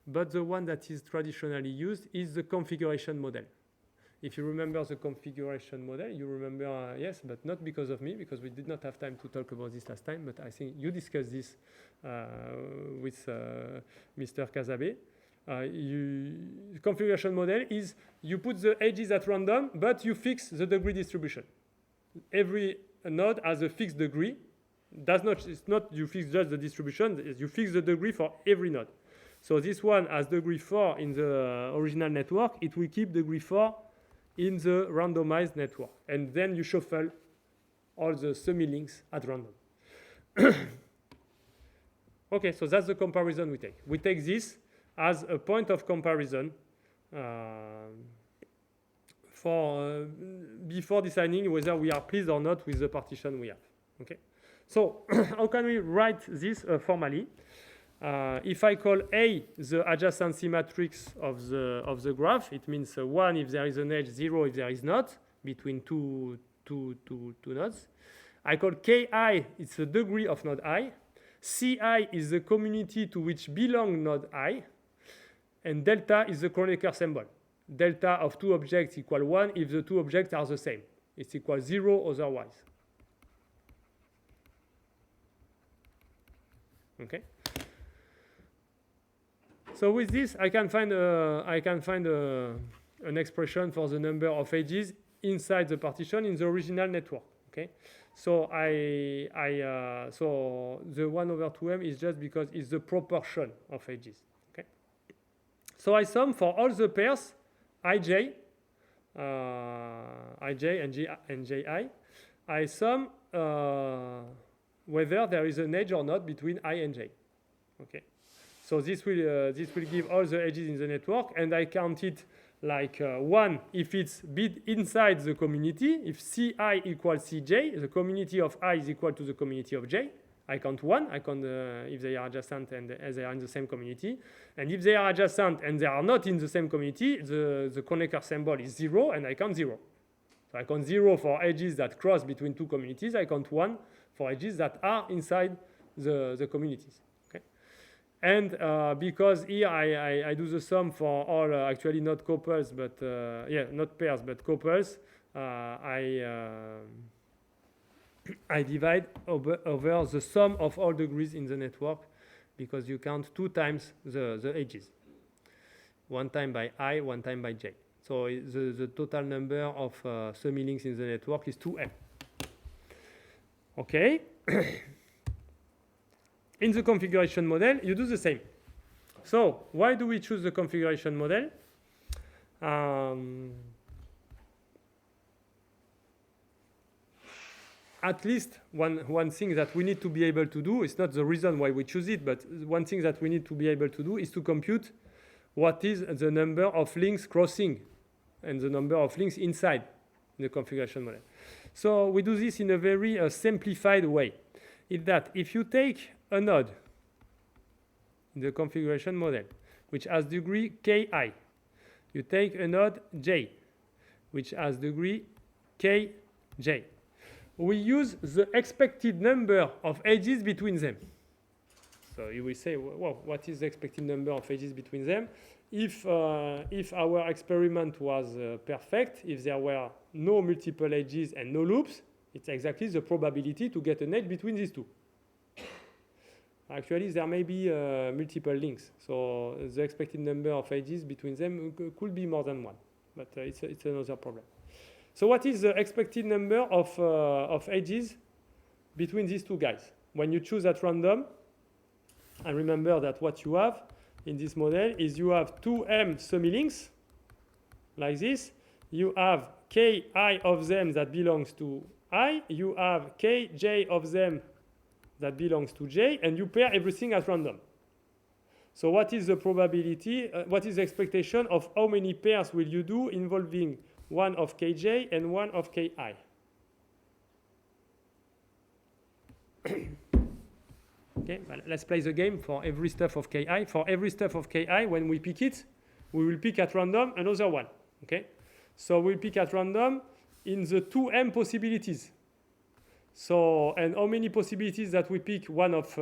but the one that is traditionally used is the configuration model. If you remember the configuration model, you remember, yes, but not because of me, because we did not have time to talk about this last time, but I think you discussed this with Mr. Casabe. The configuration model is you put the edges at random, but you fix the degree distribution. Every node has a fixed degree. It's not you fix just the distribution, you fix the degree for every node. So this one has degree 4 in the original network. It will keep degree 4 in the randomized network. And then you shuffle all the semi-links at random. Okay, so that's the comparison we take. We take this as a point of comparison before deciding whether we are pleased or not with the partition we have. Okay, so how can we write this formally? If I call A the adjacency matrix of the graph, it means 1 if there is an edge, 0 if there is not, between two nodes. I call Ki, it's the degree of node I. Ci is the community to which belong node I. And delta is the Kronecker symbol. Delta of two objects equal 1 if the two objects are the same. It's equal 0 otherwise. Okay. So with this, I can find an expression for the number of edges inside the partition in the original network. Okay. So so the 1/2m is just because it's the proportion of edges. Okay. So I sum for all the pairs ij and ji. I sum whether there is an edge or not between I and j. Okay. So this will give all the edges in the network, and I count it like 1 if it's inside the community. If Ci equals Cj, the community of I is equal to the community of j. I count 1. I count if they are adjacent and they are in the same community. And if they are adjacent and they are not in the same community, the Kronecker symbol is 0, and I count 0. So I count 0 for edges that cross between two communities. I count 1 for edges that are inside the communities. And because here I do the sum for all actually not couples, but not pairs, but couples, I divide over the sum of all degrees in the network, because you count 2 times the edges. 1 time by I, 1 time by j. So the total number of semi-links in the network is 2m. Okay. In the configuration model, you do the same. So why do we choose the configuration model? At least one thing that we need to be able to do, it's not the reason why we choose it, but one thing that we need to be able to do is to compute what is the number of links crossing and the number of links inside the configuration model. So we do this in a very simplified way. Is that if you take a node in the configuration model which has degree ki, you take a node j which has degree kj. We use the expected number of edges between them. So you will say, well, what is the expected number of edges between them? If our experiment was perfect, if there were no multiple edges and no loops, it's exactly the probability to get an edge between these two. Actually, there may be multiple links, so the expected number of edges between them could be more than 1, but it's another problem. So what is the expected number of edges between these two guys? When you choose at random, and remember that what you have in this model is you have 2m semi-links, like this. You have ki of them that belongs to I, you have kj of them that belongs to j, and you pair everything at random. So what is the probability, what is the expectation of how many pairs will you do involving one of kj and one of ki? Okay, well, let's play the game for every stuff of ki. For every stuff of ki, when we pick it, we will pick at random another one. Okay, so we'll pick at random in the 2m possibilities. So, and how many possibilities that we pick one of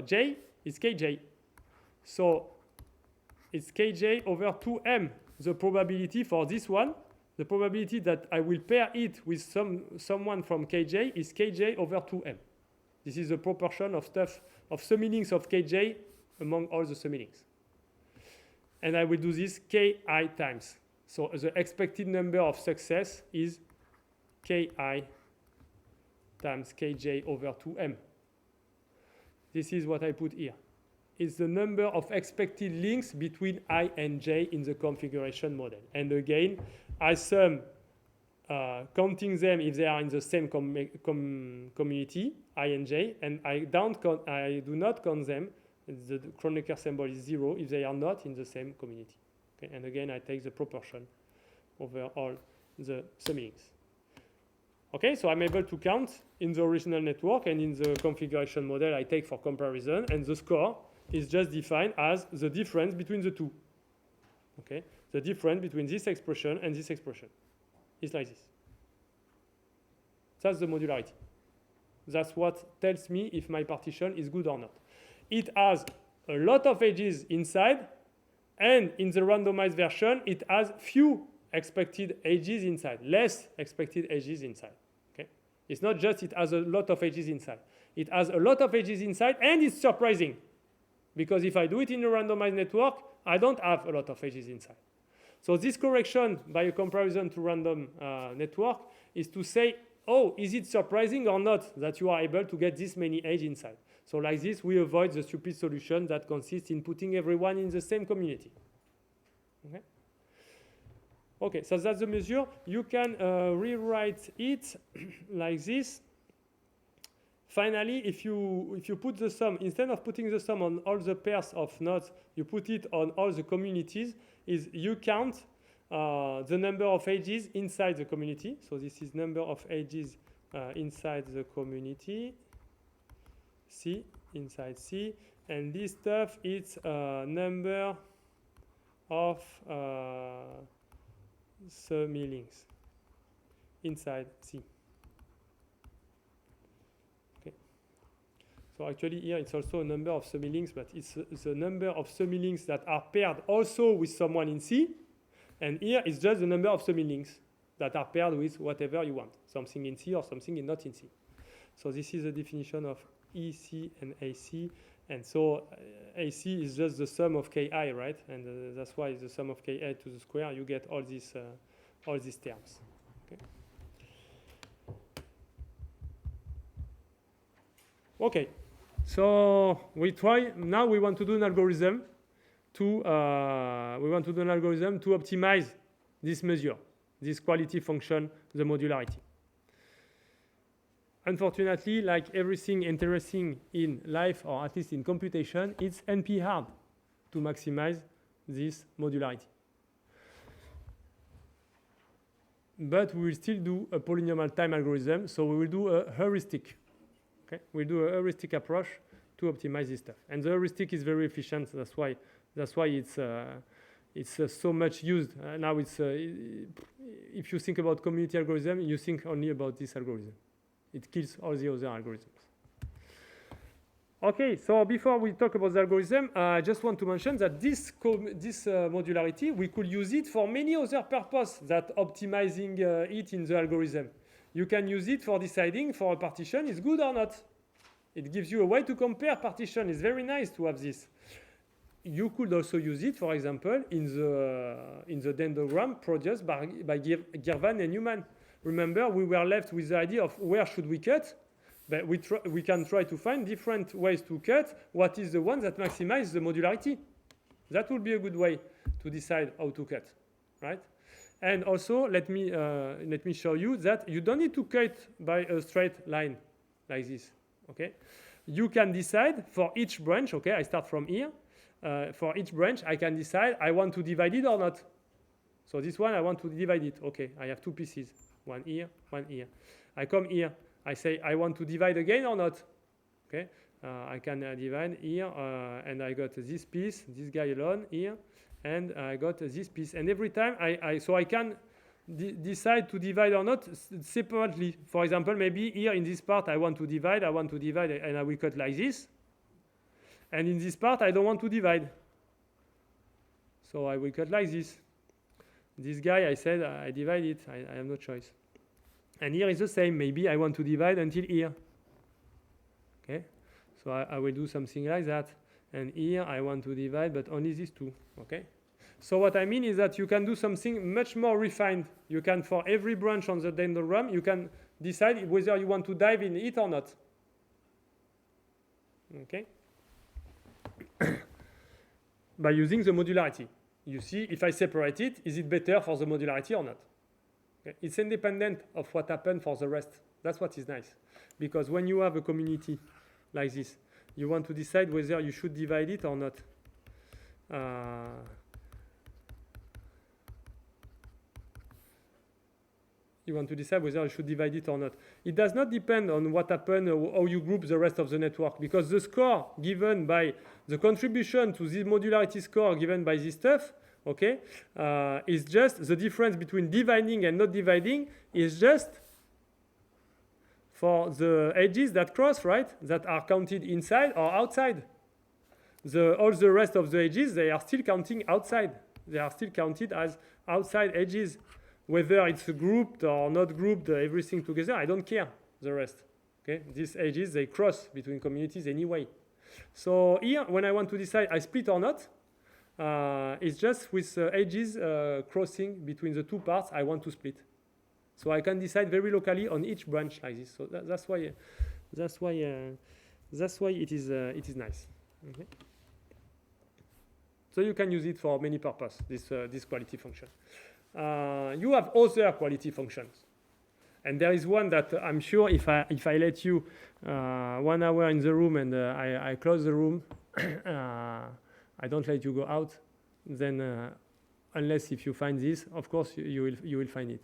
j is kj. So it's kj over 2m, the probability for this one. The probability that I will pair it with someone from kj is kj over 2m. This is the proportion of stuff, of summeanings of kj among all the summeanings. And I will do this ki times. So the expected number of success is ki times kj over 2m. This is what I put here. It's the number of expected links between I and j in the configuration model. And again, I sum counting them if they are in the same community, I and j, and I do not count them. The Kronecker symbol is 0 if they are not in the same community. Okay? And again, I take the proportion over all the summeanings. Okay, so I'm able to count in the original network, and in the configuration model I take for comparison, and the score is just defined as the difference between the two. Okay, the difference between this expression and this expression is like this. That's the modularity. That's what tells me if my partition is good or not. It has a lot of edges inside, and in the randomized version, it has few expected edges inside, less expected edges inside. Okay? It's not just it has a lot of edges inside. It has a lot of edges inside, and it's surprising. Because if I do it in a randomized network, I don't have a lot of edges inside. So this correction by a comparison to random network is to say, oh, is it surprising or not that you are able to get this many edges inside? So like this, we avoid the stupid solution that consists in putting everyone in the same community. Okay? Okay, so that's the measure. You can rewrite it like this. Finally, if you put the sum, instead of putting the sum on all the pairs of nodes, you put it on all the communities, is you count the number of edges inside the community. So this is number of edges inside the community, C, inside C. And this stuff is number of summeanings inside C. Okay. So actually here it's also a number of summeanings, but it's the number of summeanings that are paired also with someone in C. And here it's just the number of summeanings that are paired with whatever you want, something in C or something not in C. So this is the definition of EC and AC. And so AC is just the sum of Ki, right? And that's why it's the sum of Ki to the square. You get all these terms. Okay. Okay. So we try. Now we want to do an algorithm to optimize this measure, this quality function, the modularity. Unfortunately, like everything interesting in life, or at least in computation, it's NP hard to maximize this modularity. But we will still do a polynomial time algorithm, so we will do a heuristic. Okay? We'll do a heuristic approach to optimize this stuff. And the heuristic is very efficient, that's why it's so much used. Now it's, if you think about community algorithm, you think only about this algorithm. It kills all the other algorithms. Okay, so before we talk about the algorithm, I just want to mention that this modularity, we could use it for many other purposes than optimizing it in the algorithm. You can use it for deciding for a partition is good or not. It gives you a way to compare partition. It's very nice to have this. You could also use it, for example, in the dendrogram produced by Girvan and Newman. Remember, we were left with the idea of where should we cut, but we can try to find different ways to cut. What is the one that maximizes the modularity? That would be a good way to decide how to cut, right? And also, let me show you that you don't need to cut by a straight line like this. Okay, you can decide for each branch. Okay, I start from here. For each branch, I can decide I want to divide it or not. So this one, I want to divide it. Okay, I have two pieces, one here, one here. I come here. I say I want to divide again or not. Okay, I can divide here, and I got this piece, this guy alone here, and I got this piece. And every time so I can decide to divide or not separately. For example, maybe here in this part I want to divide, and I will cut like this. And in this part I don't want to divide, so I will cut like this. This guy, I said I divide it. I have no choice. And here is the same. Maybe I want to divide until here. Okay, so I will do something like that. And here I want to divide, but only these two. Okay. So what I mean is that you can do something much more refined. You can, for every branch on the dendrogram, you can decide whether you want to dive in it or not. Okay. By using the modularity. You see, if I separate it, is it better for the modularity or not? Okay. It's independent of what happened for the rest. That's what is nice. Because when you have a community like this, you want to decide whether you should divide it or not. You want to decide whether you should divide it or not. It does not depend on what happened or how you group the rest of the network, because the score given by the contribution to the modularity score given by this stuff, okay, is just the difference between dividing and not dividing is just for the edges that cross, right, that are counted inside or outside. All the rest of the edges, they are still counting outside. They are still counted as outside edges. Whether it's grouped or not grouped, everything together, I don't care the rest. Okay, these edges, they cross between communities anyway. So here, when I want to decide I split or not, it's just with edges crossing between the two parts I want to split. So I can decide very locally on each branch like this. So that's why it is nice. Okay. So you can use it for many purposes. This quality function. You have other quality functions, and there is one that I'm sure if I let you 1 hour in the room and I close the room, I don't let you go out, then unless if you find this, of course you will find it,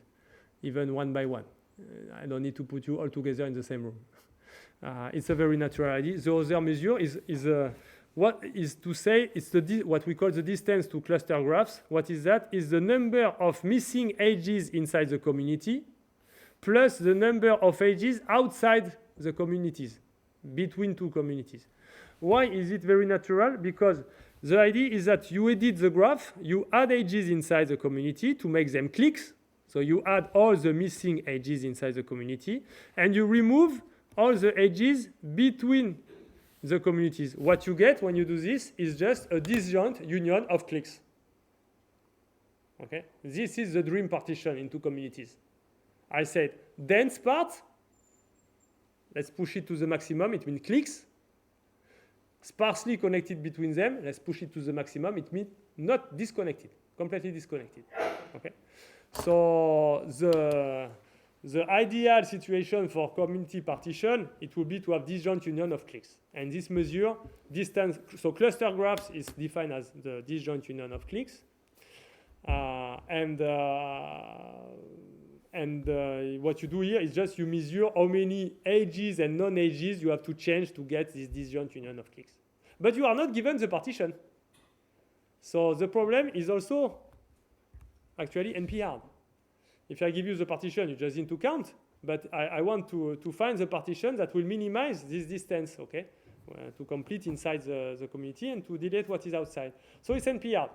even one by one. I don't need to put you all together in the same room. It's a very natural idea. The other measure is what is to say it's what we call the distance to cluster graphs. What is that? Is the number of missing edges inside the community plus the number of edges outside the communities, between two communities. Why is it very natural? Because the idea is that you edit the graph, you add edges inside the community to make them clicks. So you add all the missing edges inside the community, and you remove all the edges between the communities. What you get when you do this is just a disjoint union of clicks. Okay? This is the dream partition into communities. I said dense part, let's push it to the maximum, it means clicks. Sparsely connected between them, let's push it to the maximum, it means not disconnected, completely disconnected. Okay? So the ideal situation for community partition, it would be to have disjoint union of clicks. And this measure distance, so cluster graphs is defined as the disjoint union of clicks. And what you do here is just you measure how many edges and non-edges you have to change to get this disjoint union of clicks. But you are not given the partition. So the problem is also actually NP-hard. If I give you the partition, you just need to count. But I want to find the partition that will minimize this distance, okay? To complete inside the community and to delete what is outside. So it's NP-hard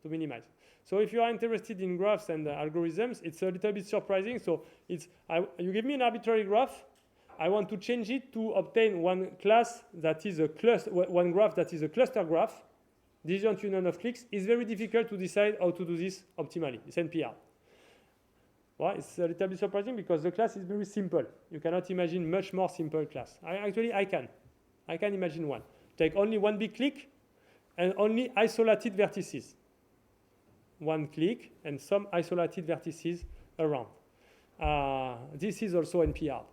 to minimize. So if you are interested in graphs and algorithms, it's a little bit surprising. So you give me an arbitrary graph. I want to change it to obtain one class that is a cluster, one graph that is a cluster graph. Disjoint union of clicks. It's very difficult to decide how to do this optimally. It's NP-hard. Well, it's a little bit surprising because the class is very simple. You cannot imagine much more simple class. I can. I can imagine one. Take only one big click and only isolated vertices. one click, and some isolated vertices around. This is also NP-hard.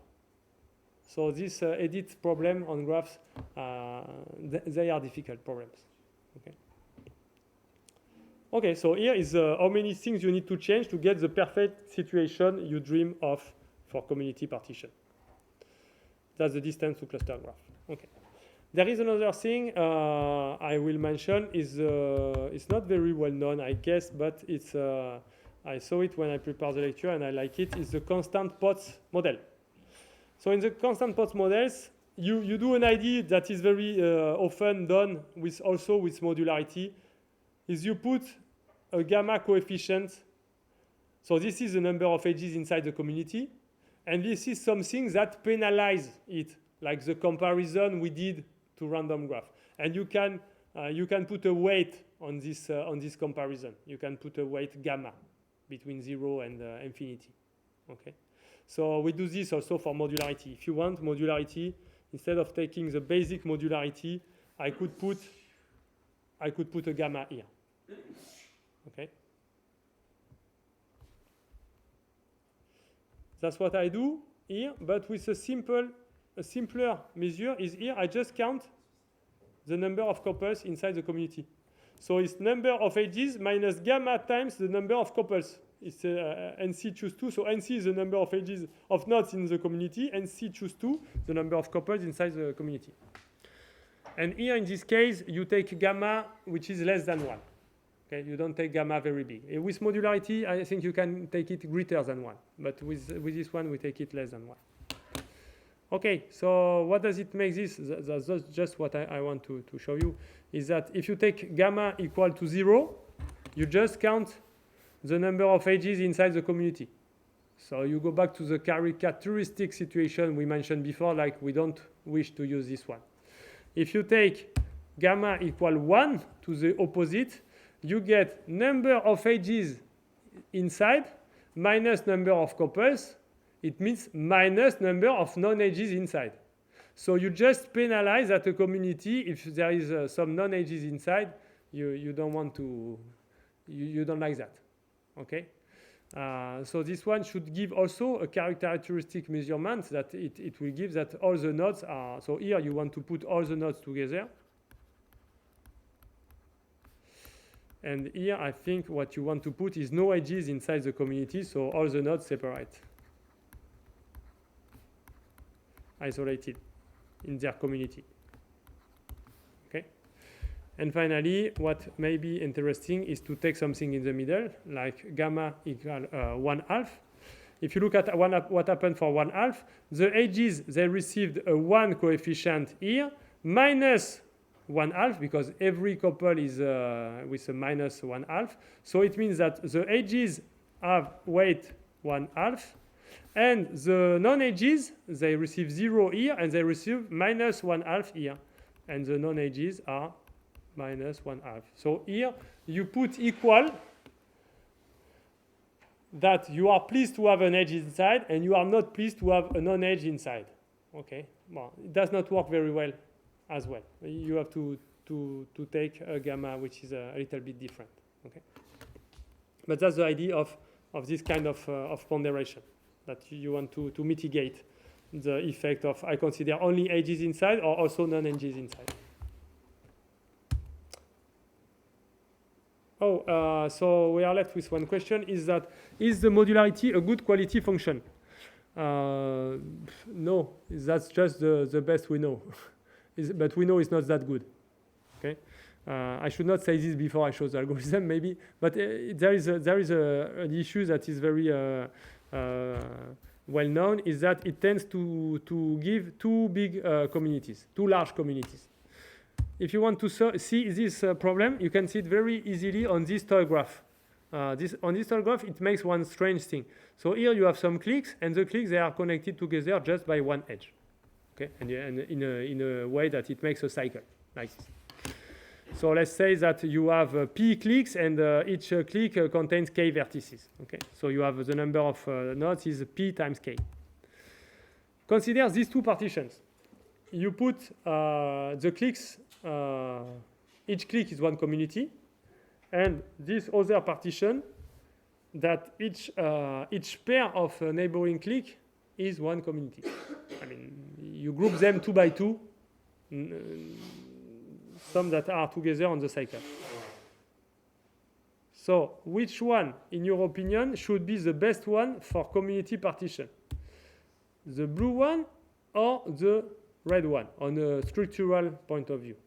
So this edit problem on graphs, they are difficult problems. Okay. Okay, so here is how many things you need to change to get the perfect situation you dream of for community partition. That's the distance to cluster graph. Okay. There is another thing I will mention. It's not very well known, I guess, but it's I saw it when I prepared the lecture and I like it. It's the constant Potts model. So in the constant Potts models, you do an idea that is very often done with also with modularity, is you put a gamma coefficient. So this is the number of edges inside the community, and this is something that penalizes it, like the comparison we did to random graph. And you can put a weight on this comparison. You can put a weight gamma between 0 and infinity. Okay. So we do this also for modularity. If you want modularity, instead of taking the basic modularity, I could put a gamma here. Okay. That's what I do here, but with a simpler measure is here. I just count the number of couples inside the community. So it's number of edges minus gamma times the number of couples. It's NC choose 2. So NC is the number of edges of nodes in the community. NC choose 2, the number of couples inside the community. And here in this case, you take gamma, which is less than 1. Okay, you don't take gamma very big. With modularity, I think you can take it greater than 1. But with this one, we take it less than 1. Okay, so what does it make this? That's just what I want to show you, is that if you take gamma equal to 0, you just count the number of edges inside the community. So you go back to the characteristic situation we mentioned before, like we don't wish to use this one. If you take gamma equal 1 to the opposite, you get number of edges inside minus number of couples. It means minus number of non-edges inside. So you just penalize at a community if there is some non-edges inside. You don't want to. You don't like that. Okay. So this one should give also a characteristic measurement that it will give that all the nodes are. So here you want to put all the nodes together. And here I think what you want to put is no edges inside the community, so all the nodes separate, isolated in their community. Okay. And finally, what may be interesting is to take something in the middle, like gamma equal 1/2. If you look at what happened for 1/2, the edges, they received a 1 coefficient here, minus 1/2, because every couple is with a minus 1/2. So it means that the edges have weight 1/2. And the non-edges, they receive 0 here, and they receive minus 1/2 here. And the non-edges are minus 1/2. So here you put equal that you are pleased to have an edge inside, and you are not pleased to have a non-edge inside. Okay, well, it does not work very well as well. You have to take a gamma which is a little bit different. Okay, but that's the idea of this kind of ponderation, that you want to mitigate the effect of I consider only edges inside or also non-edges inside. So we are left with one question: is the modularity a good quality function? No, that's just the best we know. But we know it's not that good. Okay, I should not say this before I show the algorithm, maybe. But there is an issue that is very well known, is that it tends to give too big communities, too large communities. If you want to see this problem, you can see it very easily on this toy graph. On this toy graph, it makes one strange thing. So here you have some cliques, and the cliques, they are connected together just by one edge. Okay, and in a way that it makes a cycle like this. So let's say that you have p cliques, and each clique contains k vertices. Okay, so you have the number of nodes is p times k. Consider these two partitions. You put the cliques. Each clique is one community, and this other partition that each pair of neighboring click is one community. I mean, you group them 2 by 2, some that are together on the cycle. So which one, in your opinion, should be the best one for community partition? The blue one or the red one on a structural point of view?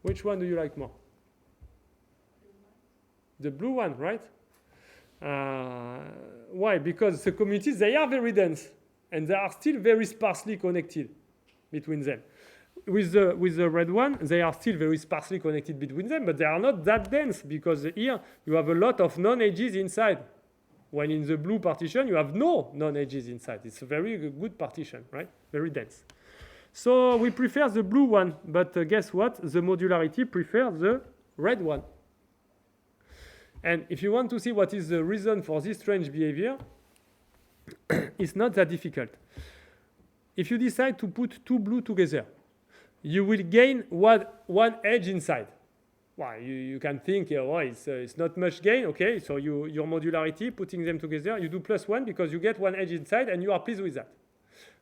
Which one do you like more? The blue one, right? Why? Because the communities, they are very dense and they are still very sparsely connected between them. With the red one, they are still very sparsely connected between them, but they are not that dense because here you have a lot of non-edges inside. When in the blue partition, you have no non-edges inside. It's a very good partition, right? Very dense. So we prefer the blue one, but guess what? The modularity prefers the red one. And if you want to see what is the reason for this strange behavior, it's not that difficult. If you decide to put two blue together, you will gain one edge inside. Well, you can think, oh, it's not much gain, okay? So your modularity, putting them together, you do +1 because you get one edge inside and you are pleased with that.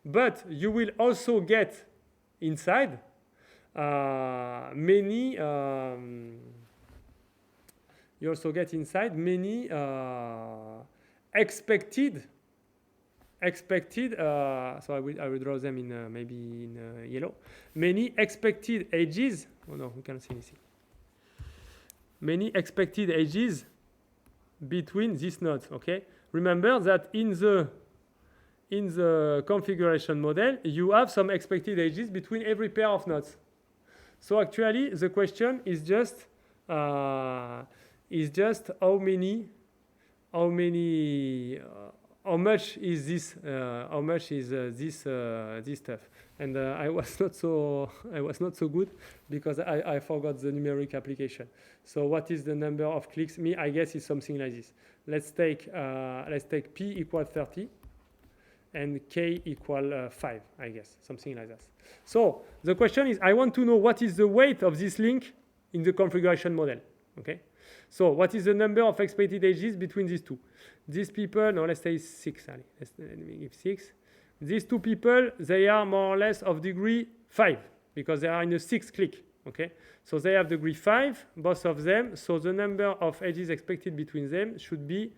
But you will also get inside many expected. So I will draw them in maybe in yellow. Many expected edges. Oh no, we can't see anything. Many expected edges between these nodes. Okay. Remember that in the configuration model, you have some expected edges between every pair of nodes. So actually, the question is just how much is this? How much is this stuff? And I was not so good because I forgot the numeric application. So what is the number of clicks? I guess it's something like this. Let's take P equal 30 and K equal 5. I guess something like that. So the question is, I want to know what is the weight of this link in the configuration model. Okay. So what is the number of expected edges between these two? These people, no, let's say 6. Let me give 6. These two people, they are more or less of degree 5 because they are in a 6 click. Okay, so they have degree 5, both of them. So the number of edges expected between them should be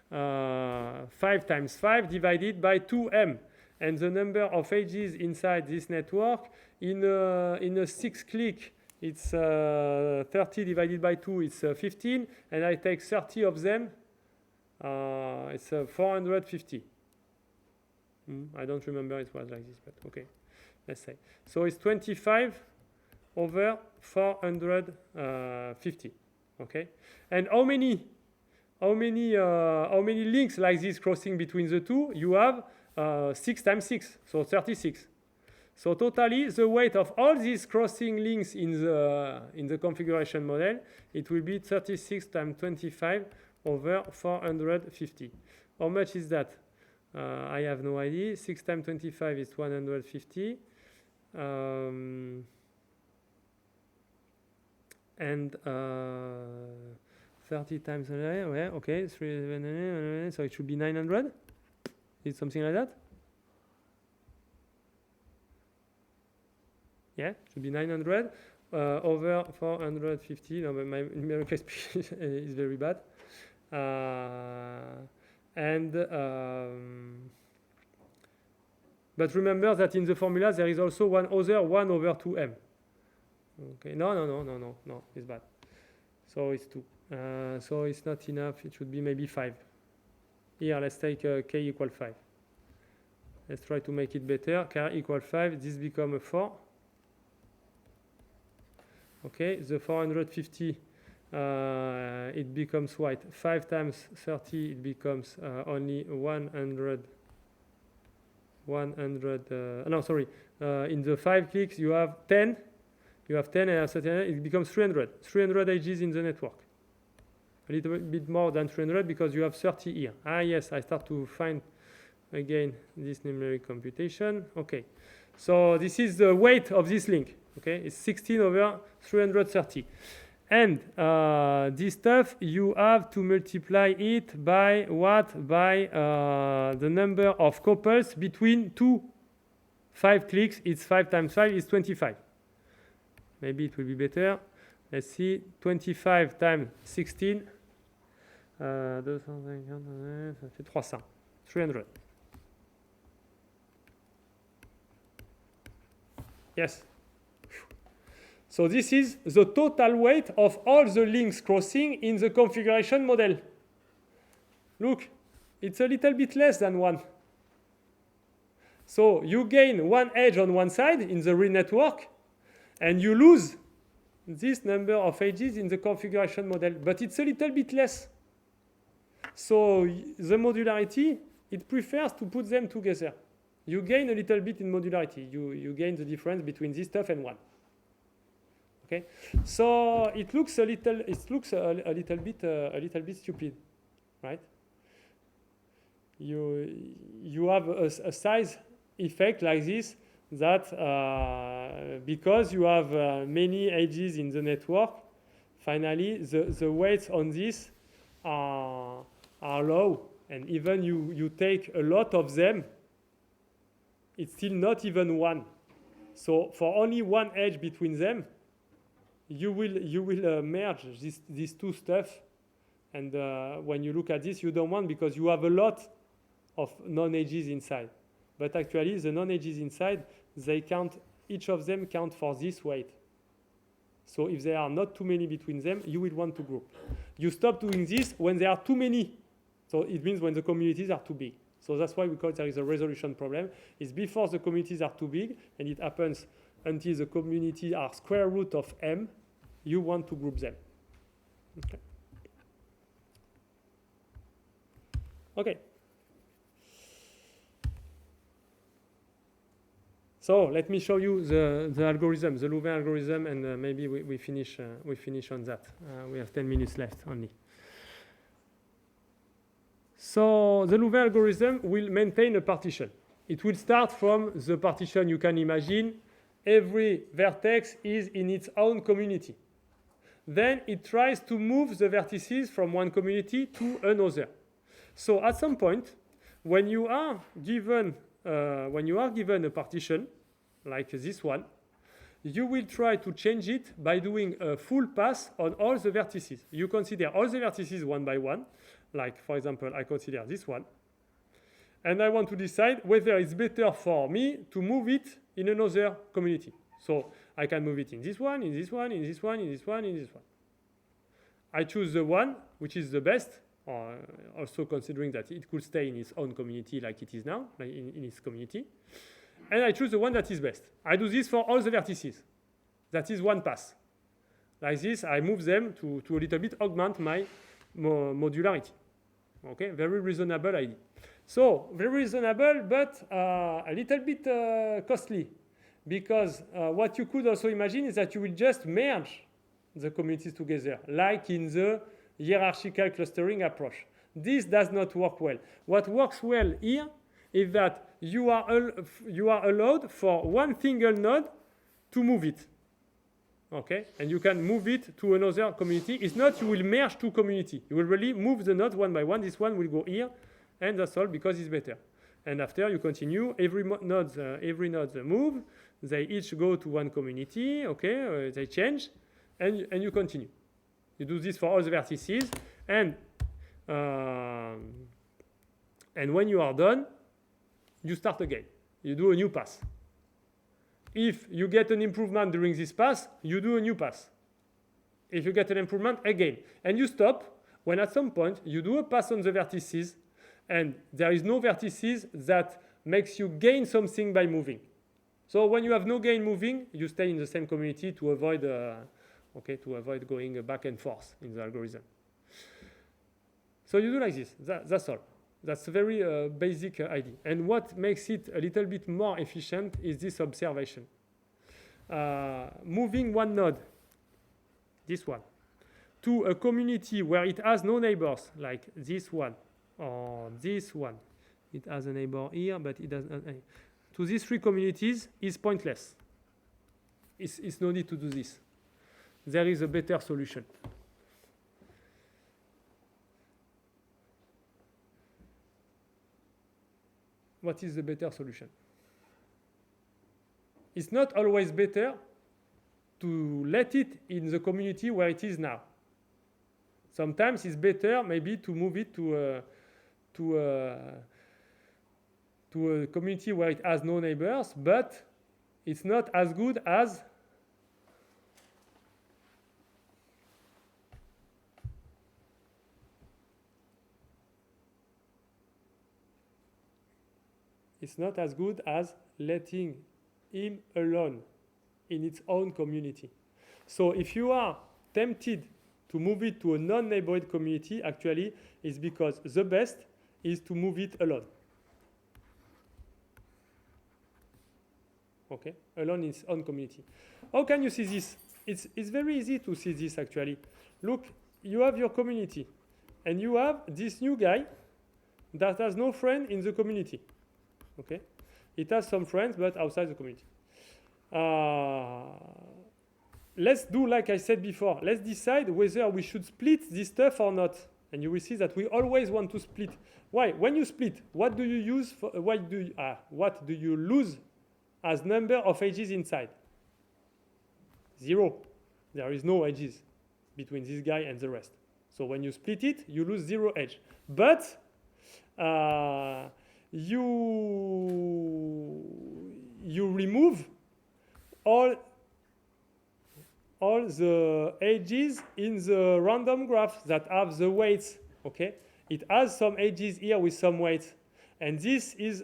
5 times 5 divided by 2m. And the number of edges inside this network in a 6 click, it's 30 divided by 2, it's 15. And I take 30 of them. It's 450. I don't remember it was like this, but okay, let's say. So it's 25 over 450. Okay, and how many links like this crossing between the two? You have 6 times 6, so 36. So totally, the weight of all these crossing links in the configuration model, it will be 36 times 25 over 450. How much is that? I have no idea. 6 times 25 is 150. And 30 times, okay, 3, so it should be 900. Is something like that? Yeah, it should be 900 over 450. No, but my numerical speed is very bad. But remember that in the formula there is also one other 1 over 2m. Okay, no, it's bad. So it's 2. So it's not enough. It should be maybe 5. Here, let's take k equal 5. Let's try to make it better. K equal 5. This becomes a 4. Okay, the 450. It becomes what? 5 times 30, it becomes only 100. No, sorry. In the 5 clicks, you have 10. You have 10 and 30, it becomes 300. 300 edges in the network. A little bit more than 300 because you have 30 here. Ah, yes, I start to find again this numeric computation. Okay. So this is the weight of this link. Okay, it's 16 over 330. And this stuff, you have to multiply it by what? By the number of couples between 5 clicks. It's 5 times 5 is 25. Maybe it will be better. Let's see, 25 times 16. 250, ça fait 300. 300. Yes. So this is the total weight of all the links crossing in the configuration model. Look, it's a little bit less than 1. So you gain 1 edge on one side in the real network, and you lose this number of edges in the configuration model, but it's a little bit less. So the modularity, it prefers to put them together. You gain a little bit in modularity. You gain the difference between this stuff and 1. Okay, so it looks a little bit stupid, right? You have a size effect like this that because you have many edges in the network, finally the weights on this are low, and even you take a lot of them, it's still not even 1. So for only 1 edge between them, you will merge these two stuff, and when you look at this, you don't want, because you have a lot of non-edges inside. But actually, the non-edges inside, they count, each of them count for this weight. So if there are not too many between them, you will want to group. You stop doing this when there are too many. So it means when the communities are too big. So that's why we call there is a resolution problem. It's before the communities are too big, and it happens until the communities are square root of m, you want to group them. Okay. Okay. So let me show you the algorithm, the Louvain algorithm, and maybe we finish on that. We have 10 minutes left only. So the Louvain algorithm will maintain a partition. It will start from the partition you can imagine. Every vertex is in its own community. Then it tries to move the vertices from one community to another. So at some point, when you are given a partition like this one, you will try to change it by doing a full pass on all the vertices. You consider all the vertices one by one. Like, for example, I consider this one. And I want to decide whether it's better for me to move it in another community. So I can move it in this one, in this one, in this one, in this one, in this one. I choose the one which is the best, also considering that it could stay in its own community like it is now, like in its community. And I choose the one that is best. I do this for all the vertices. That is one pass. Like this, I move them to a little bit augment my modularity. Okay, very reasonable idea. So very reasonable, but a little bit costly, because what you could also imagine is that you will just merge the communities together, like in the hierarchical clustering approach. This does not work well. What works well here is that you are allowed for one single node to move it. Okay, and you can move it to another community. It's not you will merge two communities. You will really move the nodes one by one. This one will go here, and that's all, because it's better. And after you continue, every node move. They each go to one community. Okay, they change, and you continue. You do this for all the vertices, and when you are done, you start again. You do a new pass. If you get an improvement during this pass, you do a new pass. If you get an improvement, again. And you stop when at some point you do a pass on the vertices, and there is no vertices that makes you gain something by moving. So when you have no gain moving, you stay in the same community to avoid going back and forth in the algorithm. So you do like this. That's all. That's a very basic idea. And what makes it a little bit more efficient is this observation. Moving one node, this one, to a community where it has no neighbors, like this one or this one. It has a neighbor here, but it doesn't. to these three communities is pointless. It's no need to do this. There is a better solution. What is the better solution? It's not always better to let it in the community where it is now. Sometimes it's better maybe to move it to a community where it has no neighbors, but it's not as good as letting him alone in its own community. So if you are tempted to move it to a non-neighborhood community, actually, it's because the best is to move it alone. Okay, alone in its own community. How can you see this? It's very easy to see this, actually. Look, you have your community, and you have this new guy that has no friend in the community. Okay, it has some friends, but outside the community. Let's do like I said before. Let's decide whether we should split this stuff or not. And you will see that we always want to split. Why? When you split, what do you use for? What do you lose as number of edges inside? 0. There is no edges between this guy and the rest. So when you split it, you lose 0 edge. But you remove all the edges in the random graph that have the weights. Okay, it has some edges here with some weights, and this is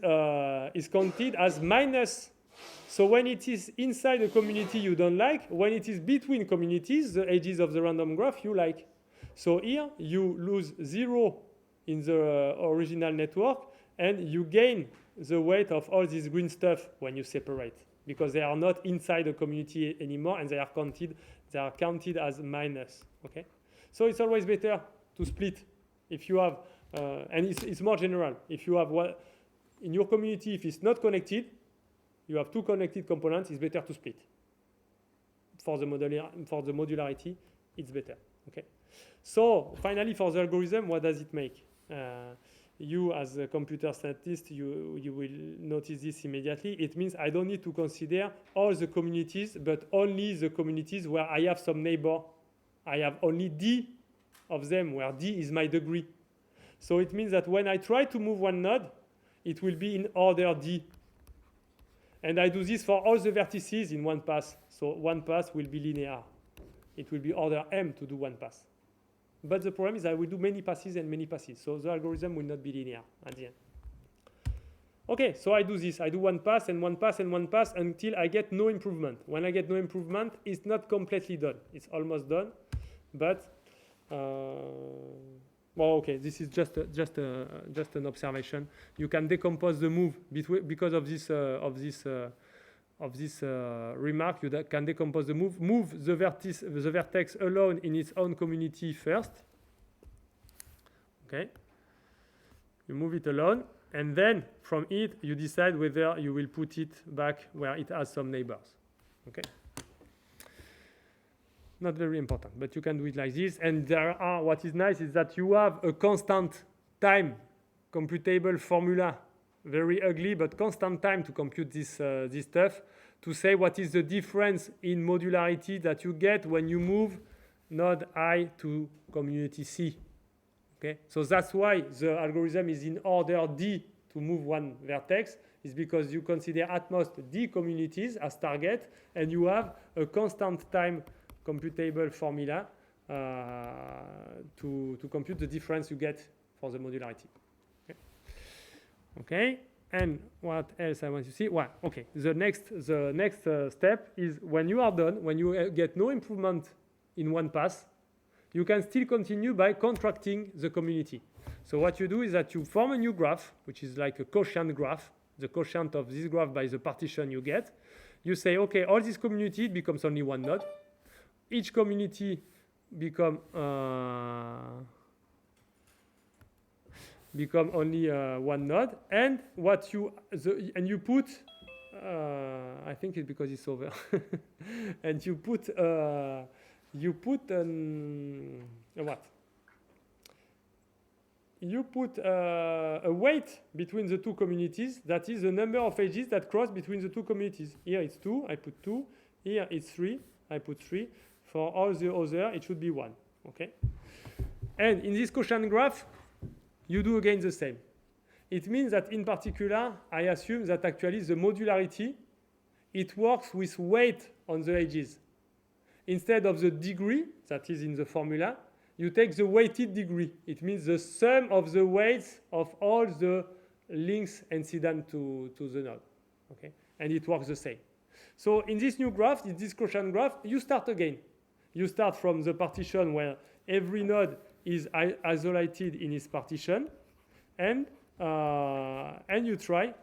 counted as minus. So when it is inside a community you don't like, when it is between communities, the edges of the random graph you like. So here you lose 0 in the original network, and you gain the weight of all this green stuff when you separate, because they are not inside the community anymore, and they are counted as minus. Okay, so it's always better to split if you have, and it's more general. If you have one in your community, if it's not connected, you have 2 connected components, it's better to split. For the modularity, it's better. Okay. So finally, for the algorithm, what does it make? You, as a computer scientist, you will notice this immediately. It means I don't need to consider all the communities, but only the communities where I have some neighbor. I have only D of them, where D is my degree. So it means that when I try to move one node, it will be in order D. And I do this for all the vertices in one pass. So one pass will be linear. It will be order M to do one pass. But the problem is I will do many passes and many passes. So the algorithm will not be linear at the end. Okay, so I do this. I do one pass and one pass and one pass until I get no improvement. When I get no improvement, it's not completely done. It's almost done. But, well, okay, this is just an observation. You can decompose the move because of this remark. You can decompose the move. Move the vertex alone in its own community first. Okay. You move it alone, and then from it you decide whether you will put it back where it has some neighbors. Okay. Not very important, but you can do it like this. And what is nice is that you have a constant time computable formula. Very ugly, but constant time to compute this stuff, to say what is the difference in modularity that you get when you move node I to community C. Okay, so that's why the algorithm is in order D to move one vertex, is because you consider at most D communities as target, and you have a constant time computable formula to compute the difference you get for the modularity. Okay, and what else I want to see? Well, okay, the next step is when you are done, when you get no improvement in one pass, you can still continue by contracting the community. So what you do is that you form a new graph, which is like a quotient graph, the quotient of this graph by the partition you get. You say, okay, all this community becomes only one node. Each community become only one node, and you put I think it's because it's over. And you put what? You put a weight between the two communities. That is the number of edges that cross between the two communities. Here it's 2, I put 2. Here it's 3, I put 3. For all the other, it should be 1. Okay. And in this quotient graph, you do again the same. It means that in particular, I assume that actually the modularity, it works with weight on the edges. Instead of the degree, that is in the formula, you take the weighted degree. It means the sum of the weights of all the links incident to the node. Okay? And it works the same. So in this new graph, in this quotient graph, you start again. You start from the partition where every node is isolated in its partition, and you try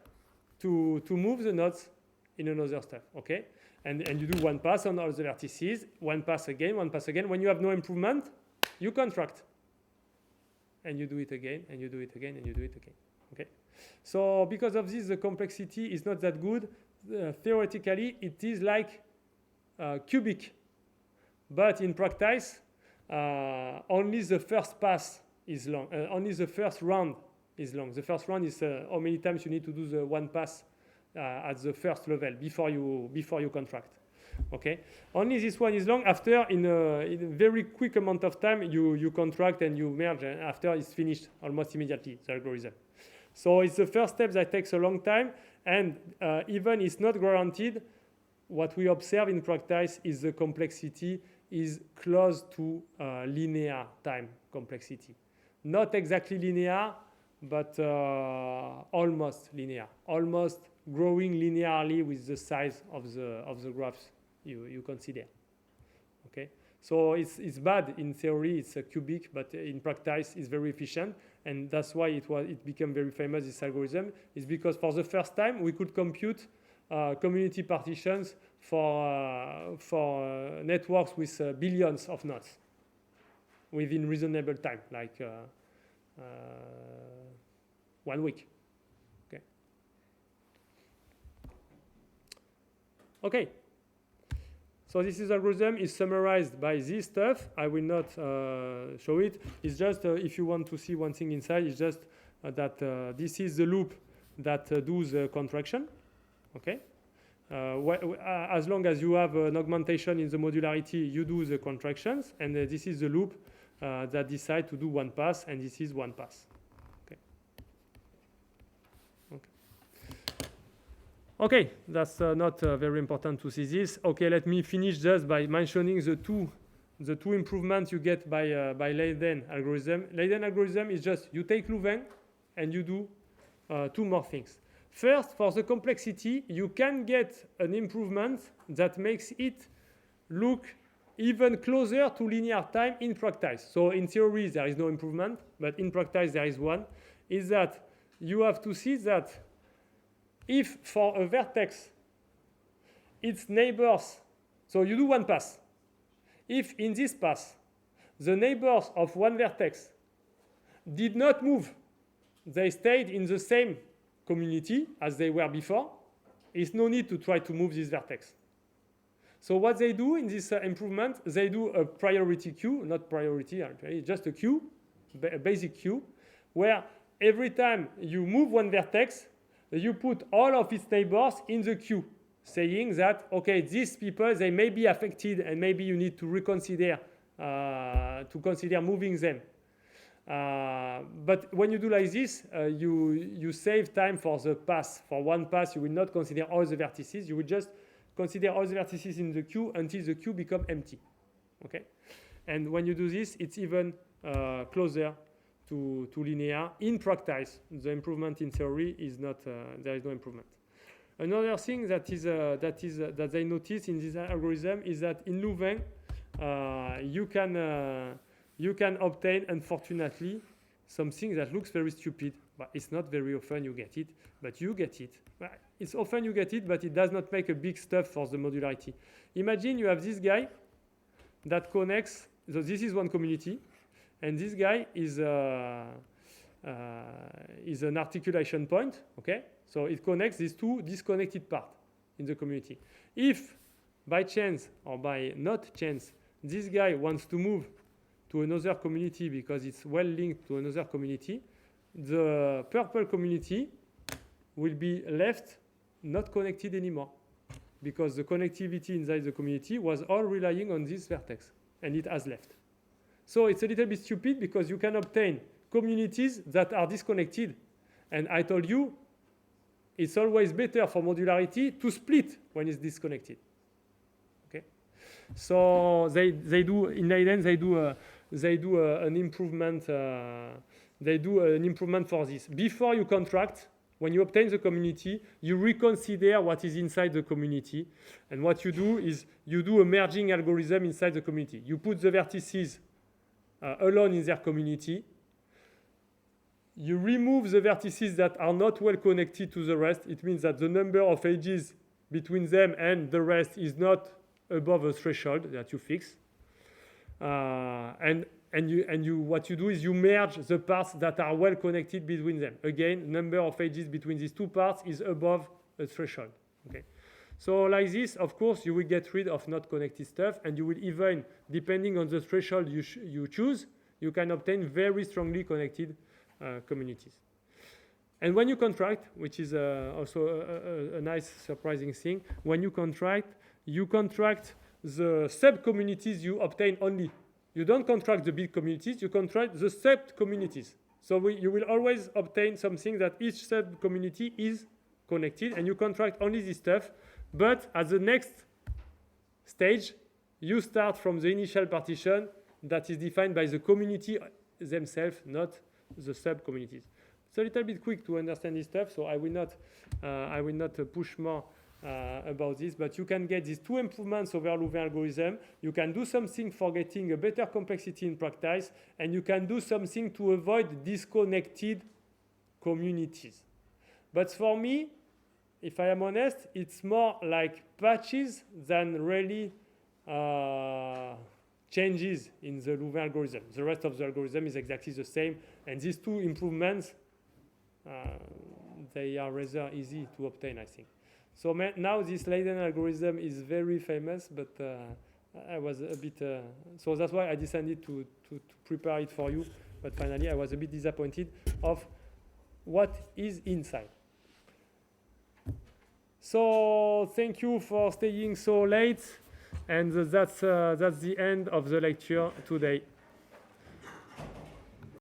to move the nodes in another step, okay? And you do one pass on all the vertices, one pass again, one pass again. When you have no improvement, you contract. And you do it again, and you do it again, and you do it again, okay? So because of this, the complexity is not that good. Theoretically, it is like cubic. But in practice, only the first pass is long. Only the first round is long. The first round is how many times you need to do the one pass at the first level before you contract. Okay. Only this one is long. After, in a very quick amount of time, you contract and you merge. And after, it's finished almost immediately, the algorithm. So it's the first step that takes a long time, and even it's not guaranteed. What we observe in practice is the complexity is close to linear time complexity. Not exactly linear, but almost linear. Almost growing linearly with the size of the graphs you consider. Okay, so it's bad in theory. It's a cubic, but in practice, it's very efficient, and that's why it became very famous. This algorithm is because for the first time we could compute community partitions for networks with billions of nodes within reasonable time, like 1 week. Okay. Okay. So this is algorithm is summarized by this stuff. I will not show it. It's just if you want to see one thing inside, it's just that this is the loop that does the contraction. Okay. As long as you have an augmentation in the modularity, you do the contractions, and this is the loop that decide to do one pass, and this is one pass. Okay. Okay. Okay, that's not very important to see this. Okay, let me finish just by mentioning the two improvements you get by Leiden algorithm. Leiden algorithm is just you take Louvain and you do two more things. First, for the complexity, you can get an improvement that makes it look even closer to linear time in practice. So in theory, there is no improvement, but in practice, there is one. Is that you have to see that if for a vertex, its neighbors, so you do one pass. If in this pass, the neighbors of one vertex did not move, they stayed in the same community as they were before, is no need to try to move this vertex. So what they do in this improvement, they do a priority queue, not priority, actually, just a queue, a basic queue, where every time you move one vertex, you put all of its neighbors in the queue, saying that, okay, these people, they may be affected, and maybe you need to reconsider, to consider moving them. But when you do like this, you save time for the pass. For one pass, you will not consider all the vertices. You will just consider all the vertices in the queue until the queue becomes empty. Okay? And when you do this, it's even closer to linear. In practice, the improvement in theory is not. There is no improvement. Another thing that they notice in this algorithm is that in Louvain, you can obtain, unfortunately, something that looks very stupid. But it's not very often you get it, but you get it. It's often you get it, but it does not make a big stuff for the modularity. Imagine you have this guy that connects. So this is one community, and this guy is an articulation point. Okay, so it connects these two disconnected parts. in the community. If by chance or by not chance, this guy wants to move to another community because it's well linked to another community, the purple community will be left not connected anymore because the connectivity inside the community was all relying on this vertex and it has left. So it's a little bit stupid because you can obtain communities that are disconnected. And I told you, it's always better for modularity to split when it's disconnected. Okay? So they do in Leiden they do an improvement. They do an improvement for this. Before you contract, when you obtain the community, you reconsider what is inside the community. And what you do is you do a merging algorithm inside the community. You put the vertices alone in their community. You remove the vertices that are not well connected to the rest. It means that the number of edges between them and the rest is not above a threshold that you fix. And what you do is you merge the parts that are well connected between them. Again, number of edges between these two parts is above a threshold. Okay. So like this, of course, you will get rid of not connected stuff, and you will even, depending on the threshold you choose, you can obtain very strongly connected communities. And when you contract, which is also a nice surprising thing, when you contract the sub-communities you obtain only. You don't contract the big communities, you contract the sub-communities. So you will always obtain something that each sub-community is connected, and you contract only this stuff. But at the next stage, you start from the initial partition that is defined by the community themselves, not the sub-communities. It's a little bit quick to understand this stuff, so I will not push more about this, but you can get these two improvements over Louvain algorithm. You can do something for getting a better complexity in practice, and you can do something to avoid disconnected communities. But for me, if I am honest, it's more like patches than really changes in the Louvain algorithm. The rest of the algorithm is exactly the same, and these two improvements, they are rather easy to obtain, I think. So now this Leiden algorithm is very famous, but I was a bit... so that's why I decided to prepare it for you, but finally I was a bit disappointed of what is inside. So thank you for staying so late, and that's the end of the lecture today.